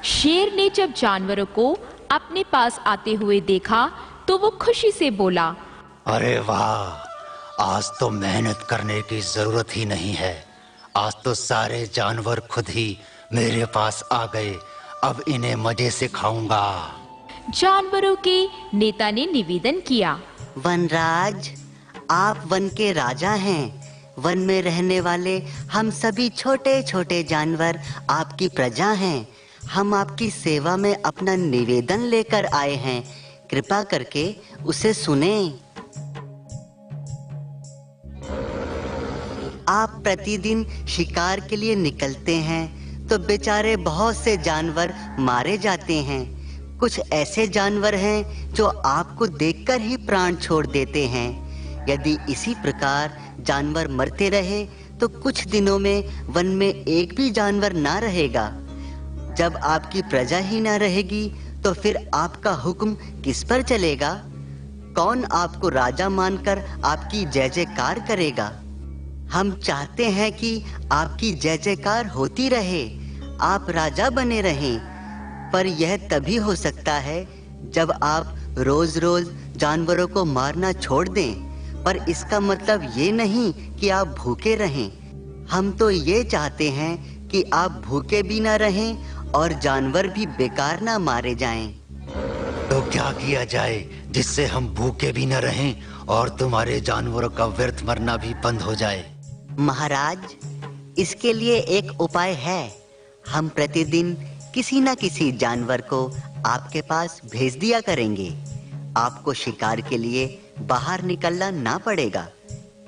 शेर ने जब जानवरों को अपने पास आते हुए देखा तो वो खुशी से बोला, अरे वाह, आज तो मेहनत करने की जरूरत ही नहीं है। आज तो सारे जानवर खुद ही मेरे पास आ गए। अब इन्हें मजे से खाऊंगा। जानवरों के नेता ने निवेदन किया, वनराज, आप वन के राजा हैं। वन में रहने वाले हम सभी छोटे छोटे जानवर आपकी प्रजा हैं। हम आपकी सेवा में अपना निवेदन लेकर आए हैं। कृपा करके उसे सुने। आप प्रतिदिन शिकार के लिए निकलते हैं तो बेचारे बहुत से जानवर मारे जाते हैं। कुछ ऐसे जानवर हैं जो आपको देखकर ही प्राण छोड़ देते हैं। यदि इसी प्रकार जानवर मरते रहे तो कुछ दिनों में वन में एक भी जानवर ना रहेगा। जब आपकी प्रजा ही ना रहेगी तो फिर आपका हुक्म किस पर चलेगा? कौन आपको राजा मानकर आपकी जय जयकार करेगा? हम चाहते हैं कि आपकी जय जयकार होती रहे, आप राजा बने रहें। पर यह तभी हो सकता है जब आप रोज रोज जानवरों को मारना छोड़ दें। पर इसका मतलब ये नहीं कि आप भूखे रहें। हम तो ये चाहते हैं कि आप भूखे भी ना रहें और जानवर भी बेकार ना मारे जाएं। तो क्या किया जाए जिससे हम भूखे भी न रहें और तुम्हारे जानवरों का व्यर्थ मरना भी बंद हो जाए? महाराज, इसके लिए एक उपाय है। हम प्रतिदिन किसी न किसी जानवर को आपके पास भेज दिया करेंगे। आपको शिकार के लिए बाहर निकलना ना पड़ेगा।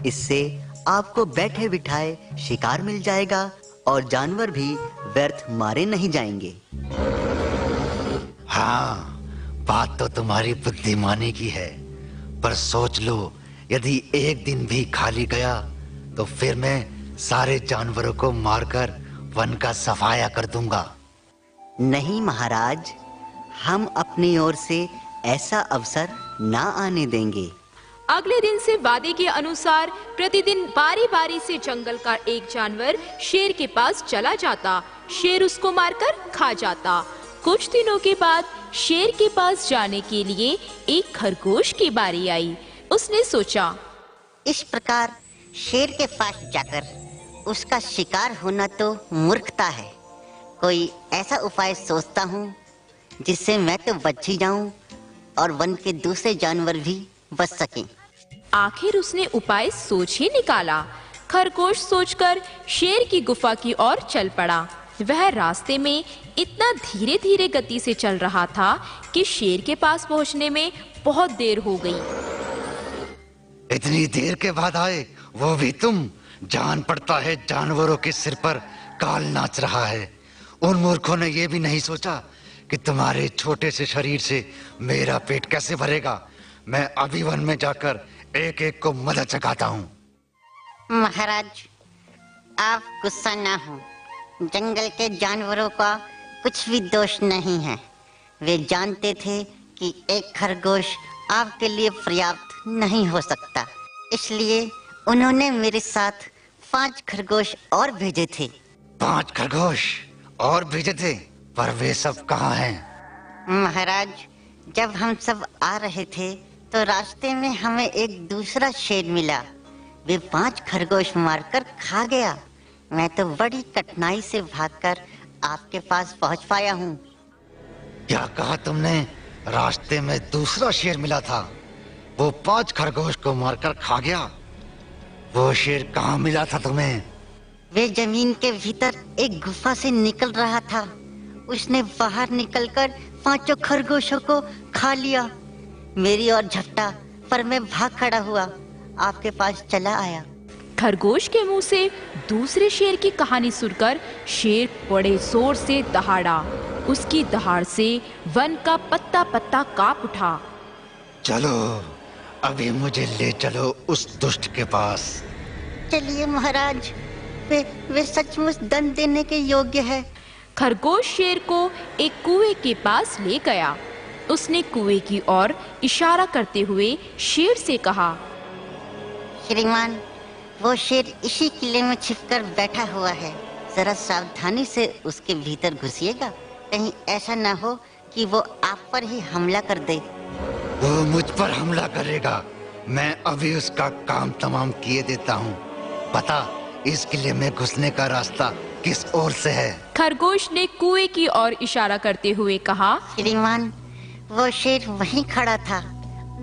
इससे आपको बैठे बिठाए शिकार मिल जाएगा और जानवर भी व्यर्थ मारे नहीं जाएंगे। हाँ, बात तो तुम्हारी बुद्धिमानी की है, पर सोच लो, यदि एक दिन भी खाली गया तो फिर मैं सारे जानवरों को मारकर वन का सफाया कर दूंगा। नहीं महाराज, हम अपनी ओर से ऐसा अवसर ना आने देंगे। अगले दिन से वादे के अनुसार प्रतिदिन बारी बारी से जंगल का एक जानवर शेर के पास चला जाता। शेर उसको मारकर खा जाता। कुछ दिनों के बाद शेर के पास जाने के लिए एक खरगोश की बारी आई। उसने सोचा, इस प्रकार शेर के पास जाकर उसका शिकार होना तो मूर्खता है। कोई ऐसा उपाय सोचता हूँ जिससे मैं तो बच ही जाऊं और वन के दूसरे जानवर भी बच सकें। आखिर उसने उपाय सोच ही निकाला। खरगोश सोचकर शेर की गुफा की ओर चल पड़ा। वह रास्ते में इतना धीरे धीरे गति से चल रहा था कि शेर के पास पहुंचने में बहुत देर हो गई। इतनी देर के बाद आए, वो भी तुम? जान पड़ता है जानवरों के सिर पर काल नाच रहा है। उन मूर्खों ने ये भी नहीं सोचा कि तुम्हारे छोटे से शरीर से मेरा पेट कैसे भरेगा। मैं अभी वन में जाकर एक एक को मदद चखाता हूँ। महाराज, आप गुस्सा ना हो। जंगल के जानवरों का कुछ भी दोष नहीं है। वे जानते थे कि एक खरगोश आपके लिए पर्याप्त नहीं हो सकता, इसलिए उन्होंने मेरे साथ 5 खरगोश और भेजे थे। 5 खरगोश और भेजे थे? पर वे सब कहाँ हैं? महाराज, जब हम सब आ रहे थे तो रास्ते में हमें एक दूसरा शेर मिला। वे 5 खरगोश मारकर खा गया। मैं तो बड़ी कठिनाई से भागकर आपके पास पहुंच पाया हूँ। क्या कहा तुमने? रास्ते में दूसरा शेर मिला था, वो 5 खरगोश को मारकर खा गया। वो शेर कहाँ मिला था तुम्हें? वे जमीन के भीतर एक गुफा से निकल रहा था। उसने बाहर निकलकर 5 खरगोशों को खा लिया। मेरी ओर झपटा, पर मैं भाग खड़ा हुआ, आपके पास चला आया। खरगोश के मुंह से दूसरे शेर की कहानी सुनकर शेर बड़े जोर से दहाड़ा। उसकी दहाड़ से वन का पत्ता पत्ता कांप उठा। चलो, अभी मुझे ले चलो उस दुष्ट के पास। चलिए महाराज, वे सचमुच दंड देने के योग्य है। खरगोश शेर को एक कुएं के पास ले गया। उसने कुएं की ओर इशारा करते हुए शेर से कहा, श्रीमान, वो शेर इसी किले में छिपकर बैठा हुआ है। जरा सावधानी से उसके भीतर घुसिएगा, कहीं ऐसा ना हो कि वो आप पर ही हमला कर दे। वो मुझ पर हमला करेगा? मैं अभी उसका काम तमाम किए देता हूँ। पता इस किले में घुसने का रास्ता किस ओर से है? खरगोश ने कुएं की ओर इशारा करते हुए कहा, श्रीमान, वो शेर वहीं खड़ा था।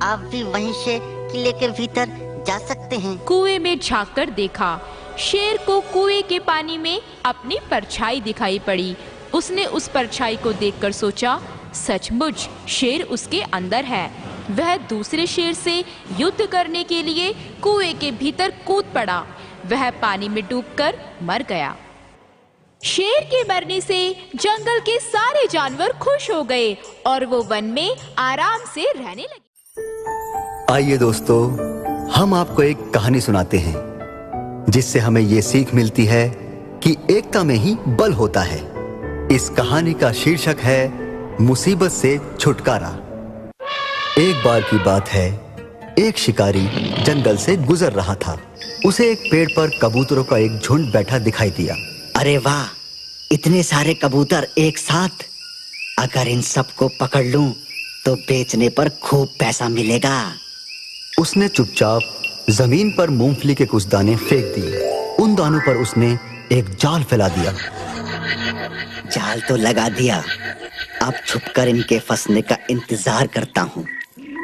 आप भी वहीं से किले के भीतर जा सकते हैं। कुएं में झांककर देखा। शेर को कुएं के पानी में अपनी परछाई दिखाई पड़ी। उसने उस परछाई को देखकर सोचा, सचमुच शेर उसके अंदर है। वह दूसरे शेर से युद्ध करने के लिए कुएं के भीतर कूद पड़ा। वह पानी में डूबकर मर गया। शेर के मरने से जंगल के सारे जानवर खुश हो गए और वो वन में आराम से रहने लगे। आइए दोस्तों, हम आपको एक कहानी सुनाते हैं जिससे हमें ये सीख मिलती है कि एकता में ही बल होता है। इस कहानी का शीर्षक है मुसीबत से छुटकारा। एक बार की बात है, एक शिकारी जंगल से गुजर रहा था। उसे एक पेड़ पर कबूतरों का एक झुंड बैठा दिखाई दिया। अरे वाह, इतने सारे कबूतर एक साथ! अगर इन सबको पकड़ लूं तो बेचने पर खूब पैसा मिलेगा। उसने चुपचाप जमीन पर मूंगफली के कुछ दाने फेंक दिए। उन दानों पर उसने एक जाल फैला दिया। जाल तो लगा दिया, अब छुपकर इनके फंसने का इंतजार करता हूँ।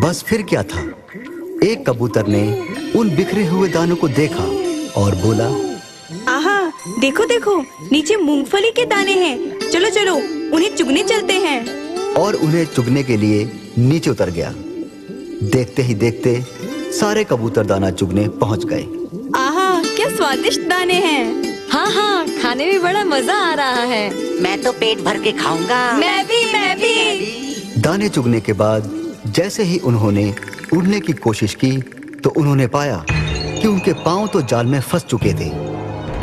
बस फिर क्या था, एक कबूतर ने उन बिखरे हुए दानों को देखा और बोला, आहा, देखो देखो, नीचे मूंगफली के दाने हैं। चलो चलो, उन्हें चुगने चलते हैं। और उन्हें चुगने के लिए नीचे उतर गया। देखते ही देखते सारे कबूतर दाना चुगने पहुंच गए। आहा, क्या स्वादिष्ट दाने हैं। हाँ हाँ, खाने में बड़ा मजा आ रहा है। मैं तो पेट भर के खाऊंगा। मैं भी। दाने चुगने के बाद जैसे ही उन्होंने उड़ने की कोशिश की तो उन्होंने पाया कि उनके पांव तो जाल में फंस चुके थे।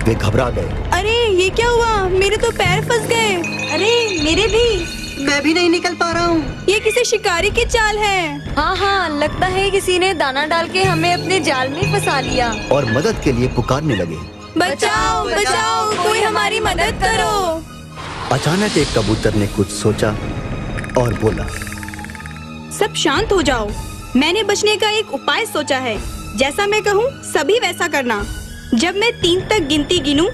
वे घबरा गए। अरे ये क्या हुआ, मेरे तो पैर फंस गए। अरे मेरे भी। मैं भी नहीं निकल पा रहा हूँ। ये किसी शिकारी की चाल है। हाँ हाँ, लगता है किसी ने दाना डाल के हमें अपने जाल में फंसा लिया। और मदद के लिए पुकारने लगे। बचाओ बचाओ, कोई हमारी मदद करो। अचानक एक कबूतर ने कुछ सोचा और बोला, सब शांत हो जाओ, मैंने बचने का एक उपाय सोचा है। जैसा मैं कहूँ सभी वैसा करना। जब मैं 3 तक गिनती गिनूं,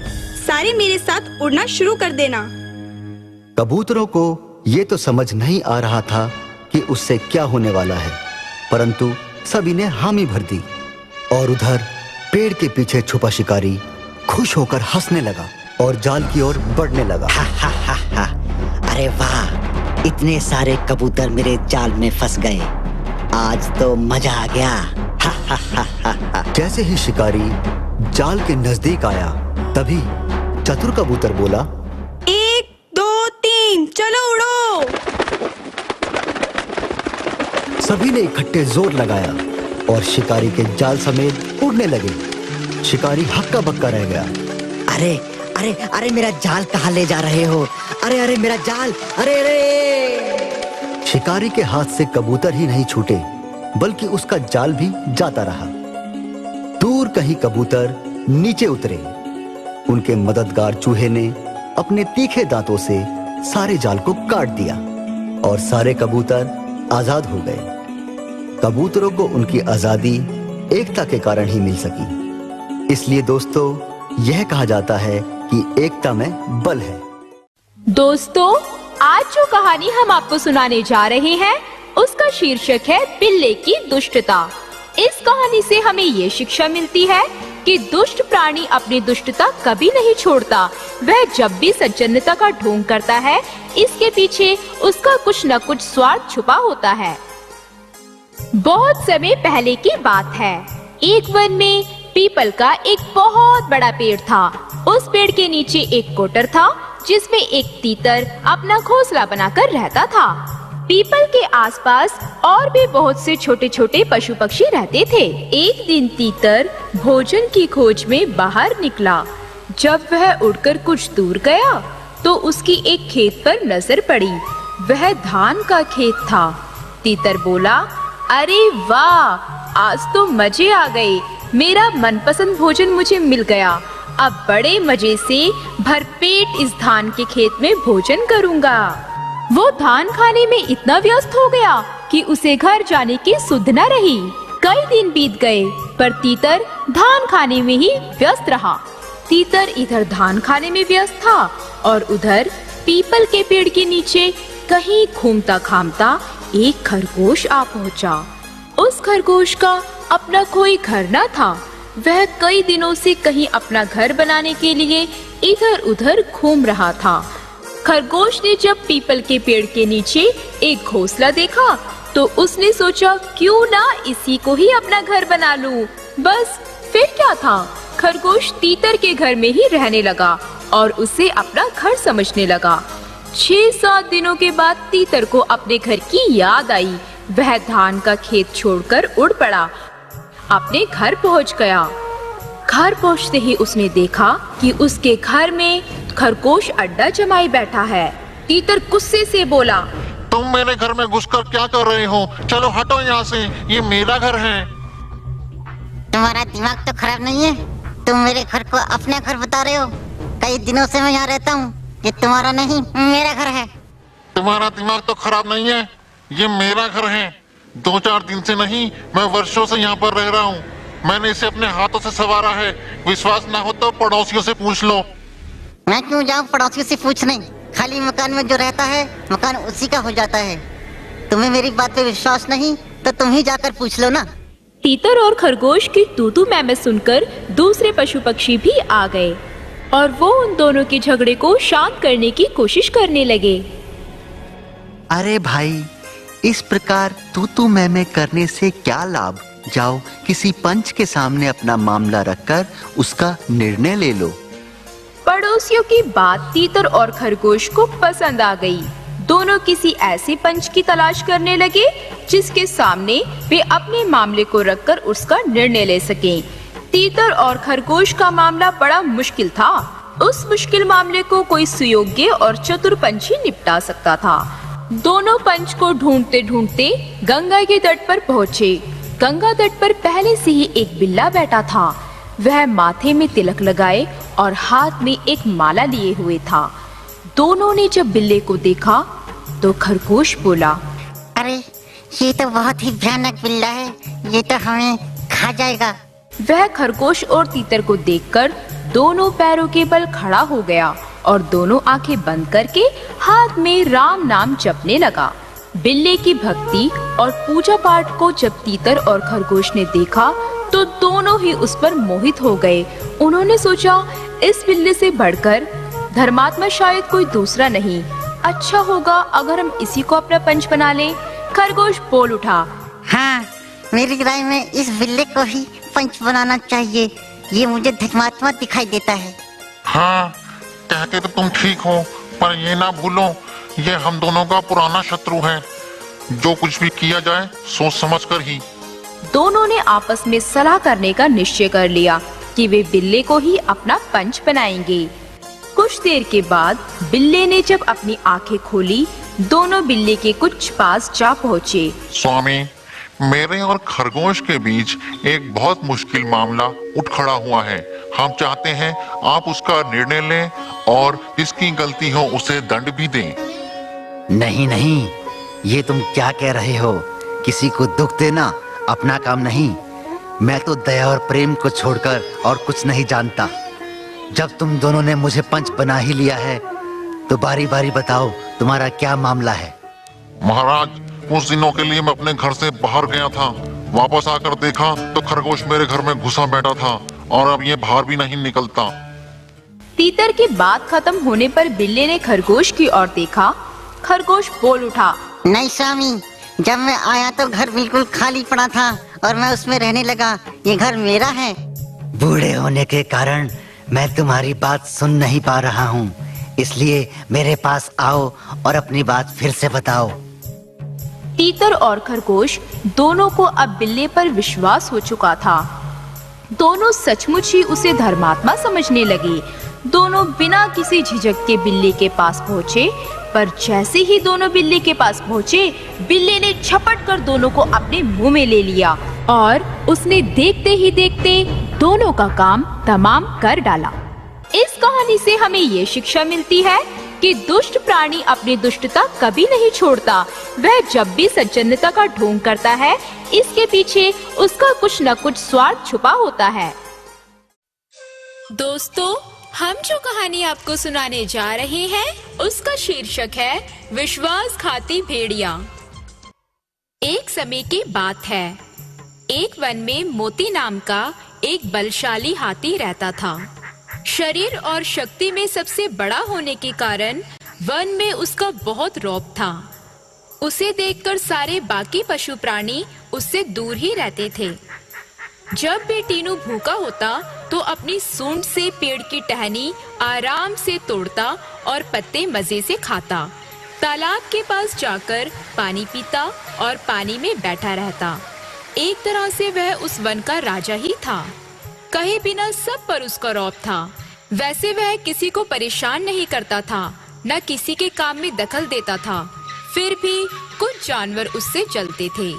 सारे मेरे साथ उड़ना शुरू कर देना। कबूतरों को ये तो समझ नहीं आ रहा था कि उससे क्या होने वाला है, परंतु सभी ने हामी भर दी। और उधर पेड़ के पीछे छुपा शिकारी खुश होकर हंसने लगा और जाल की ओर बढ़ने लगा। अरे वाह, इतने सारे कबूतर मेरे जाल में फंस गए, आज तो मजा आ गया। जैसे ही शिकारी जाल के नजदीक आया, तभी चतुर कबूतर बोला, 1 2 3 चलो उड़ो। सभी ने इकट्ठे जोर लगाया और शिकारी के जाल समेत उड़ने लगे। शिकारी हक्का बक्का रह गया। अरे अरे अरे, मेरा जाल कहाँ ले जा रहे हो? अरे अरे मेरा जाल, अरे अरे। शिकारी के हाथ से कबूतर ही नहीं छूटे, बल्कि उसका जाल भी जाता रहा। दूर कहीं कबूतर नीचे उतरे। उनके मददगार चूहे ने अपने तीखे दांतों से सारे जाल को काट दिया और सारे कबूतर आजाद हो गए। कबूतरों को उनकी आजादी एकता के कारण ही मिल सकी। इसलिए दोस्तों, यह कहा जाता है कि एकता में बल है। दोस्तों, आज जो कहानी हम आपको सुनाने जा रहे हैं उसका शीर्षक है बिल्ली की दुष्टता। इस कहानी से हमें ये शिक्षा मिलती है कि दुष्ट प्राणी अपनी दुष्टता कभी नहीं छोड़ता। वह जब भी सज्जनता का ढोंग करता है, इसके पीछे उसका कुछ न कुछ स्वार्थ छुपा होता है। बहुत समय पहले की बात है। एक वन में पीपल का एक बहुत बड़ा पेड़ था। उस पेड़ के नीचे एक कोटर था जिसमें एक तीतर अपना घोंसला बनाकर रहता था। पीपल के आसपास और भी बहुत से छोटे छोटे पशु पक्षी रहते थे। एक दिन तीतर भोजन की खोज में बाहर निकला। जब वह उड़कर कुछ दूर गया तो उसकी एक खेत पर नजर पड़ी। वह धान का खेत था। तीतर बोला, अरे वाह, आज तो मजे आ गए, मेरा मनपसंद भोजन मुझे मिल गया। अब बड़े मजे से भरपेट इस धान के खेत में भोजन करूंगा। वो धान खाने में इतना व्यस्त हो गया कि उसे घर जाने की सुध न रही। कई दिन बीत गए पर तीतर धान खाने में ही व्यस्त रहा। तीतर इधर धान खाने में व्यस्त था और उधर पीपल के पेड़ के नीचे कहीं घूमता घामता एक खरगोश आ पहुंचा। उस खरगोश का अपना कोई घर न था। वह कई दिनों से कहीं अपना घर बनाने के लिए इधर उधर घूम रहा था। खरगोश ने जब पीपल के पेड़ के नीचे एक घोंसला देखा तो उसने सोचा, क्यों ना इसी को ही अपना घर बना लूं। बस फिर क्या था, खरगोश तीतर के घर में ही रहने लगा और उसे अपना घर समझने लगा। 6-7 दिनों के बाद तीतर को अपने घर की याद आई। वह धान का खेत छोड़कर उड़ पड़ा, अपने घर पहुंच गया। घर पहुंचते ही उसने देखा कि उसके घर में खरगोश अड्डा जमाई बैठा है। तीतर गुस्से से बोला, तुम मेरे घर में घुसकर क्या कर रहे हो? चलो हटो यहाँ से, ये मेरा घर है। तुम्हारा दिमाग तो खराब नहीं है? तुम मेरे घर को अपना घर बता रहे हो? कई दिनों से मैं यहाँ रहता हूँ, ये तुम्हारा नहीं मेरा घर है। तुम्हारा दिमाग तो खराब नहीं है, ये मेरा घर है। 2-4 दिन से नहीं, मैं वर्षों से यहाँ पर रह रहा हूँ। मैंने इसे अपने हाथों से संवारा है। विश्वास ना हो तो पड़ोसियों से पूछ लो। मैं क्यों जाऊँ पड़ोसियों से पूछने? खाली मकान में जो रहता है मकान उसी का हो जाता है। तुम्हें मेरी बात पे विश्वास नहीं तो तुम ही जाकर पूछ लो ना। तीतर और खरगोश की तू-तू मैं सुनकर दूसरे पशु पक्षी भी आ गए और वो उन दोनों के झगड़े को शांत करने की कोशिश करने लगे। अरे भाई, इस प्रकार तू मैं करने से क्या लाभ? जाओ किसी पंच के सामने अपना मामला रखकर उसका निर्णय ले लो। पड़ोसियों की बात तीतर और खरगोश को पसंद आ गई। दोनों किसी ऐसे पंच की तलाश करने लगे जिसके सामने वे अपने मामले को रखकर उसका निर्णय ले सकें। तीतर और खरगोश का मामला बड़ा मुश्किल था। उस मुश्किल मामले को कोई सुयोग्य और चतुर पंछी निपटा सकता था। दोनों पंच को ढूंढते ढूंढते गंगा के तट पर पहुँचे। गंगा तट पर पहले से ही एक बिल्ला बैठा था। वह माथे में तिलक लगाए और हाथ में एक माला लिए हुए था। दोनों ने जब बिल्ले को देखा तो खरगोश बोला, अरे ये तो बहुत ही भयानक बिल्ला है, ये तो हमें खा जाएगा। वह खरगोश और तीतर को देखकर दोनों पैरों के बल खड़ा हो गया और दोनों आंखें बंद करके हाथ में राम नाम जपने लगा। बिल्ले की भक्ति और पूजा पाठ को जब तीतर और खरगोश ने देखा तो दोनों ही उस पर मोहित हो गए। उन्होंने सोचा, इस बिल्ले से बढ़कर धर्मात्मा शायद कोई दूसरा नहीं। अच्छा होगा अगर हम इसी को अपना पंच बना लें। खरगोश बोल उठा, हाँ, मेरी राय में इस बिल्ले को ही पंच बनाना चाहिए। ये मुझे धर्मात्मा दिखाई देता है। हाँ, कहते तो तुम ठीक हो, पर ये ना भूलो ये हम दोनों का पुराना शत्रु है। जो कुछ भी किया जाए सोच समझ कर ही। दोनों ने आपस में सलाह करने का निश्चय कर लिया कि वे बिल्ले को ही अपना पंच बनाएंगे। कुछ देर के बाद बिल्ले ने जब अपनी आंखें खोली, दोनों बिल्ले के कुछ पास जा पहुँचे। स्वामी, मेरे और खरगोश के बीच एक बहुत मुश्किल मामला उठ खड़ा हुआ है। हम चाहते हैं आप उसका निर्णय लें और जिसकी गलती हो उसे दंड भी दें। नहीं नहीं, ये तुम क्या कह रहे हो? किसी को दुख देना अपना काम नहीं। मैं तो दया और प्रेम को छोड़कर और कुछ नहीं जानता। जब तुम दोनों ने मुझे पंच बना ही लिया है तो बारी बारी बताओ तुम्हारा क्या मामला है। महाराज, कुछ दिनों के लिए मैं अपने घर से बाहर गया था। वापस आकर देखा तो खरगोश मेरे घर में घुसा बैठा था और अब ये बाहर भी नहीं निकलता। तीतर की बात खत्म होने पर बिल्ले ने खरगोश की ओर देखा। खरगोश बोल उठा, नहीं स्वामी, जब मैं आया तो घर बिल्कुल खाली पड़ा था और मैं उसमें रहने लगा। ये घर मेरा है। बूढ़े होने के कारण मैं तुम्हारी बात सुन नहीं पा रहा हूँ, इसलिए मेरे पास आओ और अपनी बात फिर से बताओ। तीतर और खरगोश दोनों को अब बिल्ले पर विश्वास हो चुका था। दोनों सचमुच ही उसे धर्मात्मा समझने लगे। दोनों बिना किसी झिझक के बिल्ले के पास पहुँचे, पर जैसे ही दोनों बिल्ले के पास पहुँचे, बिल्ले ने झपट कर दोनों को अपने मुंह में ले लिया और उसने देखते ही देखते दोनों का काम तमाम कर डाला। इस कहानी से हमें ये शिक्षा मिलती है कि दुष्ट प्राणी अपनी दुष्टता कभी नहीं छोड़ता। वह जब भी सज्जनता का ढोंग करता है, इसके पीछे उसका कुछ न कुछ स्वार्थ छुपा होता है। दोस्तों, हम जो कहानी आपको सुनाने जा रहे हैं उसका शीर्षक है विश्वासघाती भेड़िया। एक समय की बात है। एक वन में मोती नाम का एक बलशाली हाथी रहता था। शरीर और शक्ति में सबसे बड़ा होने के कारण वन में उसका बहुत रौब था। उसे देखकर सारे बाकी पशु प्राणी उससे दूर ही रहते थे। जब भी टीनू भूखा होता तो अपनी सूंड से पेड़ की टहनी आराम से तोड़ता और पत्ते मजे से खाता। तालाब के पास जाकर पानी पीता और पानी में बैठा रहता। एक तरह से वह उस वन का राजा ही था। कहे बिना सब पर उसका रौब था। वैसे वह किसी को परेशान नहीं करता था, न किसी के काम में दखल देता था। फिर भी कुछ जानवर उससे जलते थे।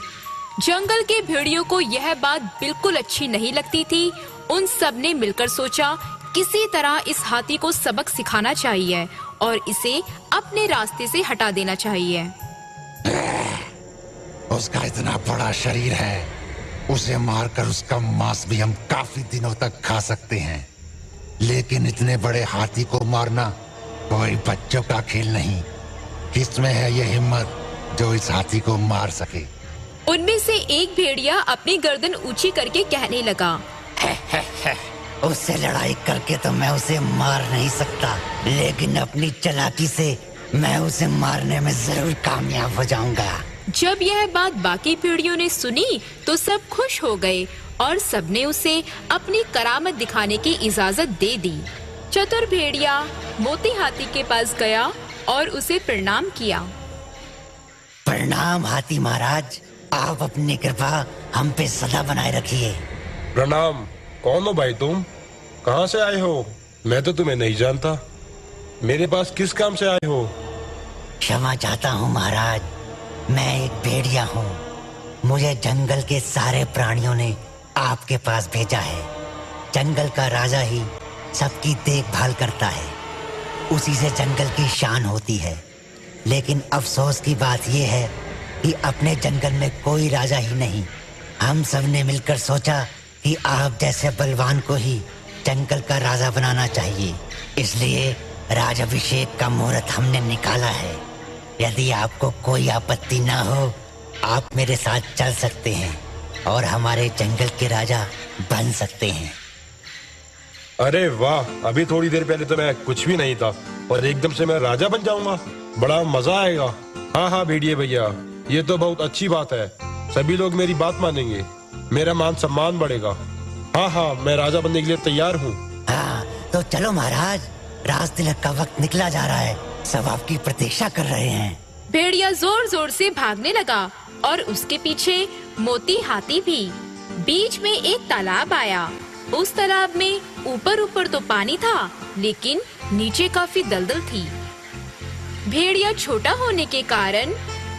जंगल के भेड़ियों को यह बात बिल्कुल अच्छी नहीं लगती थी। उन सब ने मिलकर सोचा, किसी तरह इस हाथी को सबक सिखाना चाहिए और इसे अपने रास्ते से हटा देना चाहिए। उसका इतना बड़ा शरीर है, उसे मारकर उसका मांस भी हम काफी दिनों तक खा सकते हैं, लेकिन इतने बड़े हाथी को मारना कोई बच्चों का खेल नहीं। किसमें है ये हिम्मत जो इस हाथी को मार सके? उनमें से एक भेड़िया अपनी गर्दन ऊंची करके कहने लगा, उससे लड़ाई करके तो मैं उसे मार नहीं सकता, लेकिन अपनी चालाकी से मैं उसे मारने में जरूर कामयाब हो जाऊंगा। जब यह बात बाकी भेड़ियों ने सुनी तो सब खुश हो गए और सबने उसे अपनी करामत दिखाने की इजाजत दे दी। चतुर भेड़िया मोती हाथी के पास गया और उसे प्रणाम किया। प्रणाम हाथी महाराज, आप अपनी कृपा हम पे सदा बनाए रखिए। प्रणाम। कौन हो भाई तुम? कहाँ से आए हो? मैं तो तुम्हें नहीं जानता, मेरे पास किस काम से आए हो? क्षमा चाहता हूँ महाराज, मैं एक भेड़िया हूँ। मुझे जंगल के सारे प्राणियों ने आपके पास भेजा है। जंगल का राजा ही सबकी देखभाल करता है, उसी से जंगल की शान होती है। लेकिन अफसोस की बात यह है कि अपने जंगल में कोई राजा ही नहीं। हम सब ने मिलकर सोचा कि आप जैसे बलवान को ही जंगल का राजा बनाना चाहिए, इसलिए राजाभिषेक का मुहूर्त हमने निकाला है। यदि आपको कोई आपत्ति ना हो, आप मेरे साथ चल सकते हैं और हमारे जंगल के राजा बन सकते हैं। अरे वाह, अभी थोड़ी देर पहले तो मैं कुछ भी नहीं था और एकदम से मैं राजा बन जाऊंगा, बड़ा मजा आएगा। हाँ हाँ भेड़िए भैया, ये तो बहुत अच्छी बात है। सभी लोग मेरी बात मानेंगे, मेरा मान सम्मान बढ़ेगा। हाँ हाँ, मैं राजा बनने के लिए तैयार हूँ। हाँ तो चलो महाराज, राज तिलक का वक्त निकला जा रहा है, सब आपकी प्रतीक्षा कर रहे हैं। भेड़िया जोर जोर से भागने लगा और उसके पीछे मोती हाथी भी। बीच में एक तालाब आया। उस तालाब में ऊपर ऊपर तो पानी था, लेकिन नीचे काफी दलदल थी। भेड़िया छोटा होने के कारण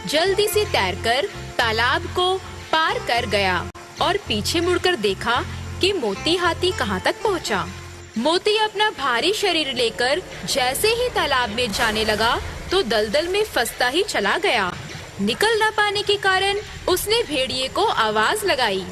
जल्दी से तैरकर तालाब को पार कर गया और पीछे मुड़कर देखा कि मोती हाथी कहाँ तक पहुँचा। मोती अपना भारी शरीर लेकर जैसे ही तालाब में जाने लगा तो दलदल में फंसता ही चला गया। निकल न पाने के कारण उसने भेड़िए को आवाज लगाई।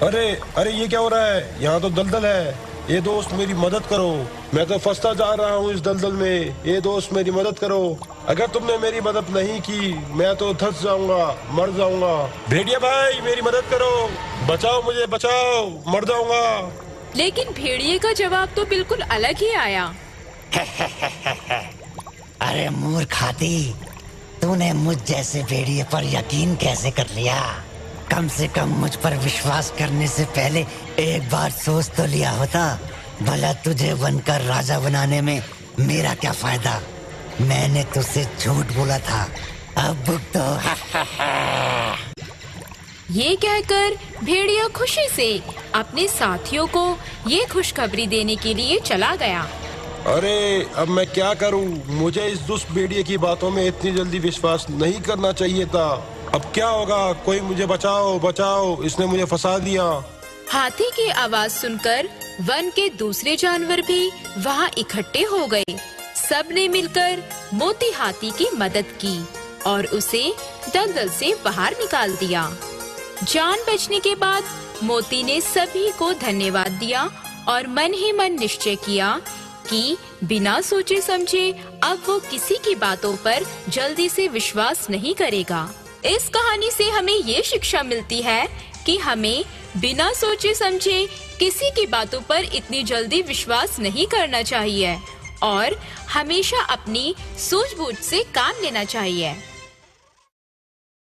अरे अरे, ये क्या हो रहा है? यहाँ तो दलदल है। ये दोस्त मेरी मदद करो, मैं तो फंसता जा रहा हूँ इस दलदल में। ये दोस्त मेरी मदद करो, अगर तुमने मेरी मदद नहीं की मैं तो धंस जाऊंगा, मर जाऊंगा। भेड़िया भाई मेरी मदद करो, बचाओ मुझे, बचाओ, मर जाऊंगा। लेकिन भेड़िए का जवाब तो बिल्कुल अलग ही आया। अरे मूर्ख हाथी, तूने मुझ जैसे भेड़िए पर यकीन कैसे कर लिया? कम से कम मुझ पर विश्वास करने से पहले एक बार सोच तो लिया होता। भला तुझे बनकर राजा बनाने में मेरा क्या फायदा? मैंने तुझसे झूठ बोला था, अब भुगतो। ये कहकर भेड़िया खुशी से अपने साथियों को ये खुशखबरी देने के लिए चला गया। अरे अब मैं क्या करूं? मुझे इस दुष्ट भेड़िए की बातों में इतनी जल्दी विश्वास नहीं करना चाहिए था। अब क्या होगा? कोई मुझे बचाओ, बचाओ, इसने मुझे फंसा दिया। हाथी की आवाज सुनकर वन के दूसरे जानवर भी वहाँ इकट्ठे हो गए। सब ने मिलकर मोती हाथी की मदद की और उसे दलदल से बाहर निकाल दिया। जान बचने के बाद मोती ने सभी को धन्यवाद दिया और मन ही मन निश्चय किया कि बिना सोचे समझे अब वो किसी की बातों पर जल्दी से विश्वास नहीं करेगा। इस कहानी से हमें ये शिक्षा मिलती है कि हमें बिना सोचे समझे किसी की बातों पर इतनी जल्दी विश्वास नहीं करना चाहिए और हमेशा अपनी सूझबूझ से काम लेना चाहिए।